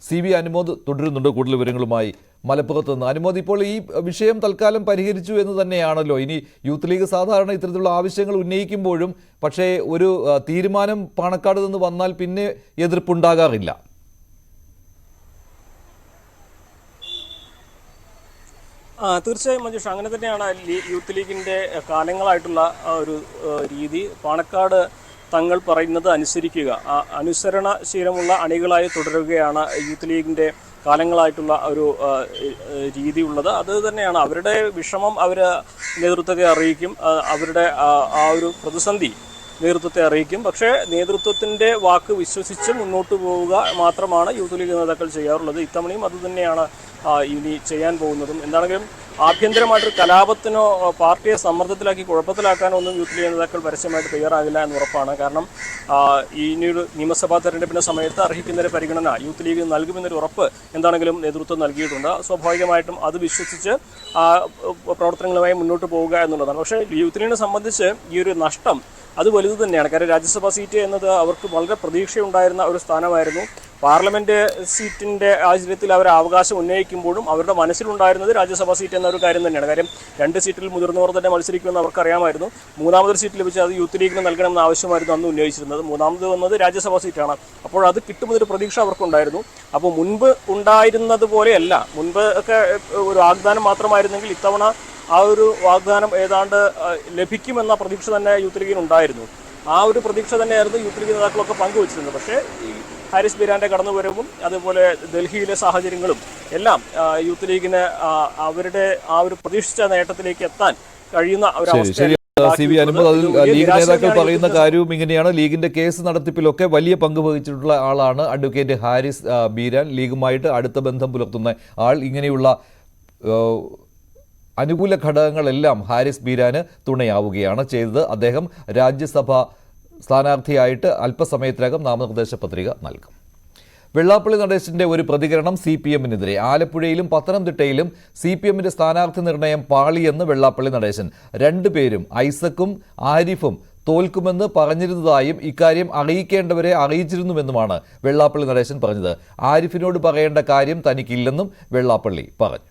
CV അനുമോദ് തുടരുന്നുണ്ട് കൂടുതൽ വിവരങ്ങളുമായി മലപ്പുറത്ത് നിന്ന്. അനുമോദ്, ഇപ്പോൾ ഈ വിഷയം തൽക്കാലം പരിഹരിച്ചു എന്ന് തന്നെയാണല്ലോ. ഇനി യൂത്ത് ലീഗ് സാധാരണ ഇത്തരത്തിലുള്ള ആവശ്യങ്ങൾ ഉന്നയിക്കുമ്പോഴും പക്ഷേ ഒരു തീരുമാനം പാണക്കാട് നിന്ന് വന്നാൽ പിന്നെ എതിർപ്പുണ്ടാകാറില്ല. തീർച്ചയായും മഞ്ജുഷ, അങ്ങനെ തന്നെയാണ് യൂത്ത് ലീഗിൻ്റെ കാലങ്ങളായിട്ടുള്ള ഒരു രീതി. പാണക്കാട് തങ്ങൾ പറയുന്നത് അനുസരിക്കുക, അനുസരണശീലമുള്ള അണികളായി തുടരുകയാണ് യൂത്ത് ലീഗിൻ്റെ കാലങ്ങളായിട്ടുള്ള ഒരു രീതി ഉള്ളത്. അത് തന്നെയാണ് അവരുടെ വിഷമം അവർ നേതൃത്വത്തെ അറിയിക്കും, അവരുടെ ആ ഒരു പ്രതിസന്ധി നേതൃത്വത്തെ അറിയിക്കും. പക്ഷേ നേതൃത്വത്തിൻ്റെ വാക്ക് വിശ്വസിച്ച് മുന്നോട്ട് പോവുക മാത്രമാണ് യൂത്ത് ലീഗ് നേതാക്കൾ ചെയ്യാറുള്ളത്. ഇത്തവണയും അതുതന്നെയാണ് ഇനി ചെയ്യാൻ പോകുന്നതും. എന്താണെങ്കിലും ആഭ്യന്തരമായിട്ടൊരു കലാപത്തിനോ പാർട്ടിയെ സമ്മർദ്ദത്തിലാക്കി കുഴപ്പത്തിലാക്കാനോ ഒന്നും യൂത്ത് ലീഗ് നേതാക്കൾ പരസ്യമായിട്ട് തയ്യാറാകില്ല എന്ന് ഉറപ്പാണ്. കാരണം ഇനിയൊരു നിയമസഭാ തെരഞ്ഞെടുപ്പിൻ്റെ സമയത്ത് അർഹിക്കുന്നൊരു പരിഗണന യൂത്ത് ലീഗ് നൽകുമെന്നൊരു ഉറപ്പ് എന്താണെങ്കിലും നേതൃത്വം നൽകിയിട്ടുണ്ട്. സ്വാഭാവികമായിട്ടും അത് വിശ്വസിച്ച് പ്രവർത്തനങ്ങളുമായി മുന്നോട്ട് പോവുക എന്നുള്ളതാണ്. പക്ഷേ യൂത്ത് ലീഗിനെ സംബന്ധിച്ച് ഈ ഒരു നഷ്ടം അത് വലുത് തന്നെയാണ്. കാരണം രാജ്യസഭാ സീറ്റ് എന്നത് അവർക്ക് വളരെ പ്രതീക്ഷയുണ്ടായിരുന്ന ഒരു സ്ഥാനമായിരുന്നു. പാർലമെൻറ്റ് സീറ്റിൻ്റെ ആചര്യത്തിൽ അവർ അവകാശം ഉന്നയിക്കുമ്പോഴും അവരുടെ മനസ്സിലുണ്ടായിരുന്നത് രാജ്യസഭാ സീറ്റ് എന്നൊരു കാര്യം തന്നെയാണ്. കാര്യം 2 സീറ്റിൽ മുതിർന്നവർ തന്നെ മത്സരിക്കുമെന്ന് അവർക്കറിയാമായിരുന്നു. 3ാമതൊരു സീറ്റ് ലഭിച്ചാൽ അത് യൂത്ത് ലീഗിന് നൽകണമെന്ന ആവശ്യമായിരുന്നു അന്ന് ഉന്നയിച്ചിരുന്നത്. 3ാമത് വന്നത് രാജ്യസഭാ സീറ്റാണ്. അപ്പോൾ അത് കിട്ടുമെന്നൊരു പ്രതീക്ഷ അവർക്കുണ്ടായിരുന്നു. അപ്പോൾ മുൻപ് ഉണ്ടായിരുന്നത് പോലെയല്ല. മുൻപ് ഒക്കെ ഒരു വാഗ്ദാനം മാത്രമായിരുന്നെങ്കിൽ ഇത്തവണ ആ ഒരു വാഗ്ദാനം ഏതാണ്ട് ലഭിക്കുമെന്ന പ്രതീക്ഷ തന്നെ യൂത്ത് ലീഗിനുണ്ടായിരുന്നു. ആ ഒരു പ്രതീക്ഷ തന്നെയായിരുന്നു യൂത്ത് ലീഗ് നേതാക്കളൊക്കെ പങ്കുവച്ചിരുന്നത്. പക്ഷേ ഈ ഹാരിസ് ബീരാൻ്റെ കടന്നുവരവും അതുപോലെ ഡൽഹിയിലെ സാഹചര്യങ്ങളും എല്ലാം യൂത്ത് ലീഗിന് അവരുടെ ആ ഒരു പ്രതീക്ഷിച്ച നേട്ടത്തിലേക്ക് എത്താൻ കഴിയുന്ന ഒരു അവസ്ഥ. CV അനുമോദ്, അതിൽ ലീഗ് നേതാക്കൾ പറയുന്ന കാര്യവും ഇങ്ങനെയാണ്. ലീഗിന്റെ കേസ് നടത്തിപ്പിലൊക്കെ വലിയ പങ്ക് വഹിച്ചിട്ടുള്ള ആളാണ് അഡ്വക്കേറ്റ് ഹാരിസ് ബീരാൻ. ലീഗുമായിട്ട് അടുത്ത ബന്ധം പുലർത്തുന്ന ആൾ. ഇങ്ങനെയുള്ള അനുകൂല ഘടകങ്ങളെല്ലാം ഹാരിസ് ബീരാന് തുണയാവുകയാണ് ചെയ്തത്. അദ്ദേഹം രാജ്യസഭ സ്ഥാനാർത്ഥിയായിട്ട് അല്പസമയത്തിനകം നാമനിർദ്ദേശ പത്രിക നൽകും. വെള്ളാപ്പള്ളി നടേശന്റെ ഒരു പ്രതികരണം CPM-നെതിരെ. ആലപ്പുഴയിലും പത്തനംതിട്ടയിലും CPM-ന്റെ സ്ഥാനാർത്ഥി നിർണയം പാളിയെന്ന് വെള്ളാപ്പള്ളി നടേശൻ. 2 പേരും ഐസക്കും ആരിഫും തോൽക്കുമെന്ന് പറഞ്ഞിരുന്നതായും ഇക്കാര്യം അറിയിക്കേണ്ടവരെ അറിയിച്ചിരുന്നുവെന്നുമാണ് വെള്ളാപ്പള്ളി നടേശൻ പറഞ്ഞത്. ആരിഫിനോട് പറയേണ്ട കാര്യം തനിക്കില്ലെന്നും വെള്ളാപ്പള്ളി പറഞ്ഞു.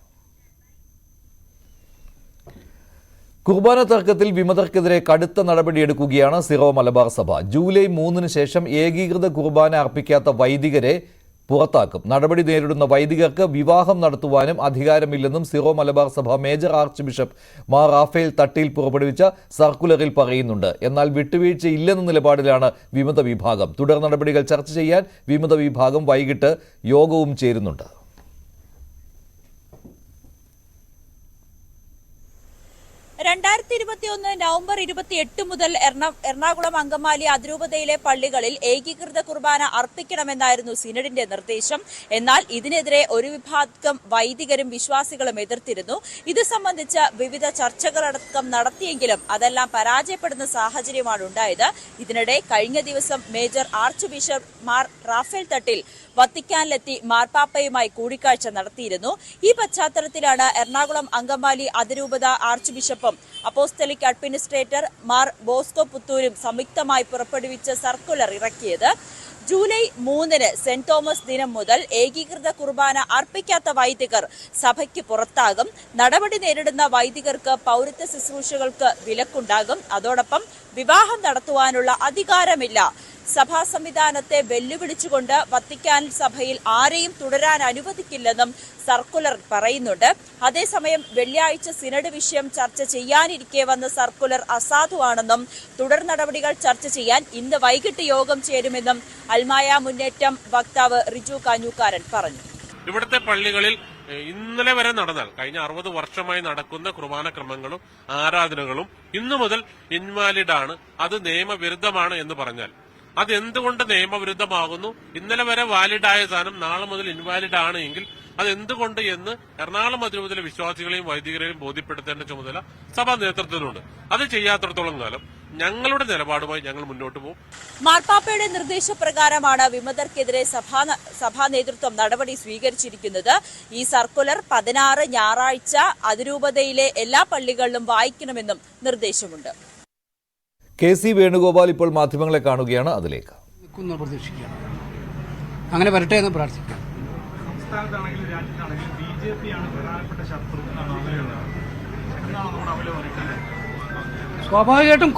കുർബാന തർക്കത്തിൽ വിമതർക്കെതിരെ കടുത്ത നടപടിയെടുക്കുകയാണ് സിറോ മലബാർ സഭ. ജൂലൈ 3-ന് ശേഷം ഏകീകൃത കുർബാന അർപ്പിക്കാത്ത വൈദികരെ പുറത്താക്കും. നടപടി നേരിടുന്ന വൈദികർക്ക് വിവാഹം നടത്തുവാനും അധികാരമില്ലെന്നും സിറോ മലബാർ സഭ major archbishop Mar Raphael Thattil പുറപ്പെടുവിച്ച സർക്കുലറിൽ പറയുന്നുണ്ട്. എന്നാൽ വിട്ടുവീഴ്ചയില്ലെന്ന നിലപാടിലാണ് വിമത വിഭാഗം. തുടർ നടപടികൾ ചർച്ച ചെയ്യാൻ വിമത വിഭാഗം വൈകിട്ട് യോഗവും ചേരുന്നുണ്ട്. 2021 നവംബർ 28 മുതൽ എറണാകുളം അങ്കമാലി അതിരൂപതയിലെ പള്ളികളിൽ ഏകീകൃത കുർബാന അർപ്പിക്കണമെന്നായിരുന്നു സിനഡിന്റെ നിർദ്ദേശം. എന്നാൽ ഇതിനെതിരെ ഒരു വിഭാഗം വൈദികരും വിശ്വാസികളും എതിർത്തിരുന്നു. ഇത് സംബന്ധിച്ച് വിവിധ ചർച്ചകളടക്കം നടത്തിയെങ്കിലും അതെല്ലാം പരാജയപ്പെടുന്ന സാഹചര്യമാണ് ഉണ്ടായത്. ഇതിനിടെ കഴിഞ്ഞ ദിവസം major archbishop Mar Raphael Thattil വത്തിക്കാനിലെത്തി മാർപ്പാപ്പയുമായി കൂടിക്കാഴ്ച നടത്തിയിരുന്നു. ഈ പശ്ചാത്തലത്തിലാണ് എറണാകുളം അങ്കമാലി അതിരൂപത ആർച്ച് ബിഷപ്പും അപ്പോസ്തലിക് അഡ്മിനിസ്ട്രേറ്റർ മാർ ബോസ്കോ പുത്തൂരും സംയുക്തമായി പുറപ്പെടുവിച്ച സർക്കുലർ ഇറക്കിയത്. ജൂലൈ 3-ന് സെന്റ് തോമസ് ദിനം മുതൽ ഏകീകൃത കുർബാന അർപ്പിക്കാത്ത വൈദികർ സഭയ്ക്ക് പുറത്താകും. നടപടി നേരിടുന്ന വൈദികർക്ക് പൗരത്വ ശുശ്രൂഷകൾക്ക് വിലക്കുണ്ടാകും. അതോടൊപ്പം വിവാഹം നടത്തുവാനുള്ള അധികാരമില്ല. സഭാ സംവിധാനത്തെ വെല്ലുവിളിച്ചുകൊണ്ട് വത്തിക്കാൻ സഭയിൽ ആരെയും തുടരാൻ അനുവദിക്കില്ലെന്നും സർക്കുലർ പറയുന്നുണ്ട്. അതേസമയം വെള്ളിയാഴ്ച സിനഡ് വിഷയം ചർച്ച ചെയ്യാനിരിക്കെ വന്ന സർക്കുലർ അസാധുവാണെന്നും തുടർ നടപടികൾ ചർച്ച ചെയ്യാൻ ഇന്ന് വൈകിട്ട് യോഗം ചേരുമെന്നും അൽമായ മുന്നേറ്റം വക്താവ് റിജു കാഞ്ഞൂക്കാരൻ പറഞ്ഞു. ഇവിടുത്തെ പള്ളികളിൽ ഇന്നലെ വരെ നടന്നാൽ കഴിഞ്ഞ 60 വർഷമായി നടക്കുന്ന കുർബാന ക്രമങ്ങളും ആരാധനകളും ഇന്നു മുതൽ ഇൻവാലിഡ് ആണ്, അത് നിയമവിരുദ്ധമാണ് എന്ന് പറഞ്ഞാൽ അതെന്തുകൊണ്ട് നിയമവിരുദ്ധമാകുന്നു? ഇന്നലെ വരെ വാലിഡായ സാധനം നാളെ മുതൽ ഇൻവാലിഡ് ആണ് എങ്കിൽ അതെന്തുകൊണ്ട് എന്ന് എറണാകുളം അതിരൂപതയിലെ വിശ്വാസികളെയും വൈദികരെയും ബോധ്യപ്പെടുത്തേണ്ട ചുമതല സഭാ നേതൃത്വത്തിനുണ്ട്. അത് ചെയ്യാത്തിടത്തോളം കാലം ഞങ്ങളുടെ നിലപാടുമായി ഞങ്ങൾ മുന്നോട്ട് പോകും. മാർപ്പാപ്പയുടെ നിർദ്ദേശപ്രകാരമാണ് വിമതർക്കെതിരെ സഭാ നേതൃത്വം നടപടി സ്വീകരിച്ചിരിക്കുന്നത്. ഈ സർക്കുലർ 16 ഞായറാഴ്ച അതിരൂപതയിലെ എല്ലാ പള്ളികളിലും വായിക്കണമെന്നും നിർദ്ദേശമുണ്ട്. KC വേണുഗോപാൽ ഇപ്പോൾ മാധ്യമങ്ങളെ കാണുകയാണ്. അതിലേക്ക് പ്രതീക്ഷിക്കുകയാണ്, അങ്ങനെ വരട്ടെ എന്ന് പ്രാർത്ഥിക്കാം. സംസ്ഥാനത്താണെങ്കിലും രാജ്യത്താണെങ്കിലും BJP ആണ് പ്രധാനപ്പെട്ട ശത്രു എന്നാണ് സ്വാഭാവികമായിട്ടും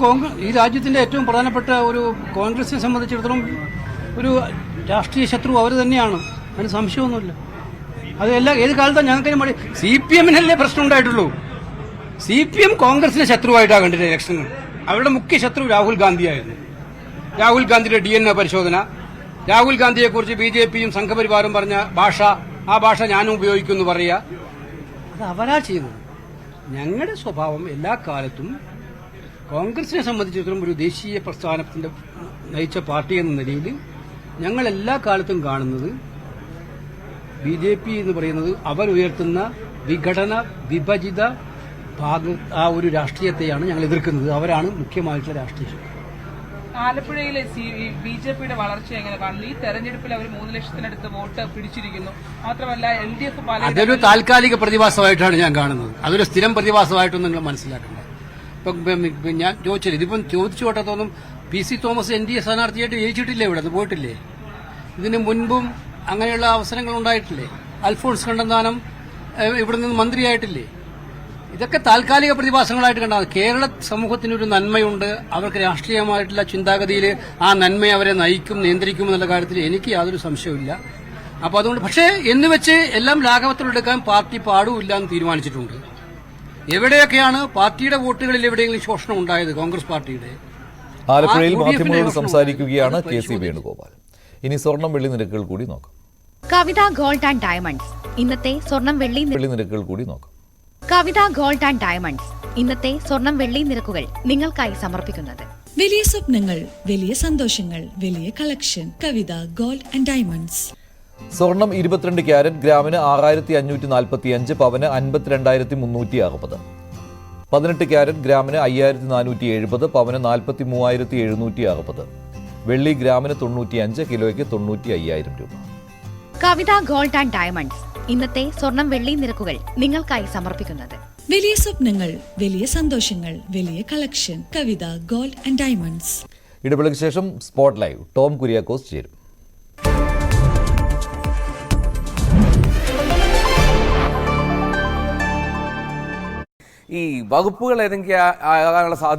ഈ രാജ്യത്തിന്റെ ഏറ്റവും പ്രധാനപ്പെട്ട ഒരു കോൺഗ്രസിനെ സംബന്ധിച്ചിടത്തോളം ഒരു രാഷ്ട്രീയ ശത്രു അവർ തന്നെയാണ്, അതിന് സംശയമൊന്നുമില്ല. അത് ഏത് കാലത്താണ് ഞങ്ങൾക്ക് മതി. CPM-നല്ലേ പ്രശ്നം ഉണ്ടായിട്ടുള്ളൂ. CPM കോൺഗ്രസിനെ ശത്രുവായിട്ടാണ് കണ്ടിട്ട് ഇലക്ഷനിൽ. അവരുടെ മുഖ്യ ശത്രു രാഹുൽ ഗാന്ധിയായിരുന്നു. രാഹുൽ ഗാന്ധിയുടെ DNA പരിശോധന, രാഹുൽ ഗാന്ധിയെക്കുറിച്ച് BJP-യും സംഘപരിവാറും പറഞ്ഞ ഭാഷ, ആ ഭാഷ ഞാനും ഉപയോഗിക്കുമെന്ന് പറയുക, അത് അവരാ ചെയ്യുന്നത്. ഞങ്ങളുടെ സ്വഭാവം എല്ലാ കാലത്തും കോൺഗ്രസിനെ സംബന്ധിച്ചിടത്തോളം ഒരു ദേശീയ പ്രസ്ഥാനത്തിന്റെ നയിച്ച പാർട്ടി എന്ന നിലയിൽ ഞങ്ങൾ എല്ലാ കാലത്തും കാണുന്നത് BJP എന്ന് പറയുന്നത് അവരുയർത്തുന്ന വിഘടന വിഭജിത ആ ഒരു രാഷ്ട്രീയത്തെയാണ് ഞങ്ങൾ എതിർക്കുന്നത്. അവരാണ് മുഖ്യമായിട്ടുള്ള രാഷ്ട്രീയം. ആലപ്പുഴയിലെ BJP-യുടെ വളർച്ച എങ്ങനെ കാണുന്നു? ഈ തെരഞ്ഞെടുപ്പിൽ അവർ 3 ലക്ഷത്തിനടുത്ത് വോട്ട് പിടിച്ചിരിക്കുന്നു. മാത്രമല്ല LDF അതൊരു താൽക്കാലിക പ്രതിഭാസമായിട്ടാണ് ഞാൻ കാണുന്നത്. അതൊരു സ്ഥിരം പ്രതിഭാസമായിട്ടൊന്നും നിങ്ങൾ മനസ്സിലാക്കുന്നത്. ഇപ്പം ഞാൻ ചോദിച്ചത് ഇതിപ്പം ചോദിച്ചു കേട്ടതൊന്നും PC തോമസ് NDA സ്ഥാനാർത്ഥിയായിട്ട് ജയിച്ചിട്ടില്ലേ? ഇവിടെ അത് പോയിട്ടില്ലേ? ഇതിന് മുൻപും അങ്ങനെയുള്ള അവസരങ്ങൾ ഉണ്ടായിട്ടില്ലേ? അൽഫോൺസ് കണ്ണന്താനം ഇവിടെ നിന്ന് മന്ത്രിയായിട്ടില്ലേ? ഇതൊക്കെ താൽക്കാലിക പ്രതിഭാസങ്ങളായിട്ട് കണ്ടാൽ കേരള സമൂഹത്തിനൊരു നന്മയുണ്ട്. അവർക്ക് രാഷ്ട്രീയമായിട്ടുള്ള ചിന്താഗതിയിൽ ആ നന്മ അവരെ നയിക്കും, നിയന്ത്രിക്കും എന്നുള്ള കാര്യത്തിൽ എനിക്ക് യാതൊരു സംശയവുമില്ല. അപ്പോൾ അതുകൊണ്ട് പക്ഷേ എന്ന് വെച്ച് എല്ലാം ലാഘവത്തിലെടുക്കാൻ പാർട്ടി പാടുമില്ല എന്ന് തീരുമാനിച്ചിട്ടുണ്ട്. എവിടെയൊക്കെയാണ് പാർട്ടിയുടെ വോട്ടുകളിൽ എവിടെയെങ്കിലും ശോഷണം ഉണ്ടായത് കോൺഗ്രസ് പാർട്ടിയുടെ? ആലപ്പുഴയിൽ മാധ്യമങ്ങളോട് സംസാരിക്കുകയാണ് KC വേണുഗോപാൽ. ഇനി സ്വർണം വെള്ളി നിരക്കുകൾ കൂടി നോക്കാം. കവിത ഗോൾഡ് ആൻഡ് ഡയമണ്ട്സ് ഇന്നത്തെ സ്വർണം വെള്ളി നിരക്കുകൾ കൂടി നോക്കാം. കവിത ഗോൾഡ് ആൻഡ് ഡയമണ്ട്സ് ഇന്നത്തെ സ്വർണം വെള്ളി നിരക്കുകൾ നിങ്ങൾക്കായി സമർപ്പിക്കുന്നത് വലിയ സ്വപ്നങ്ങൾ, വലിയ സന്തോഷങ്ങൾ, വലിയ collection. Kavitha gold and diamonds. സ്വർണം 22 ക്യാരറ്റ് ഗ്രാമിന് 6545, പവന് 52,360. 18 ക്യാരറ്റ് ഗ്രാമിന് 5470, പവന് 43,760. വെള്ളി ഗ്രാമിന് 95, കിലോയ്ക്ക് 95,000 രൂപ. കവിത ഗോൾഡ് ആൻഡ് ഡയമണ്ട്സ് ഇന്നത്തെ സ്വർണം വെള്ളി നിരക്കുകൾ നിങ്ങൾക്കായി സമർപ്പിക്കുന്നത് വലിയ സ്വപ്നങ്ങൾ, വലിയ സന്തോഷങ്ങൾ, വലിയ collection. Kavitha gold and diamonds. ഇടവേളയ്ക്ക് ശേഷം സ്പോട്ട് ലൈവ് ടോം കുര്യാക്കോസ് ചേരും. ഈ വകുപ്പുകൾ ഏതെങ്കിലും ആകാനുള്ള സാധ്യത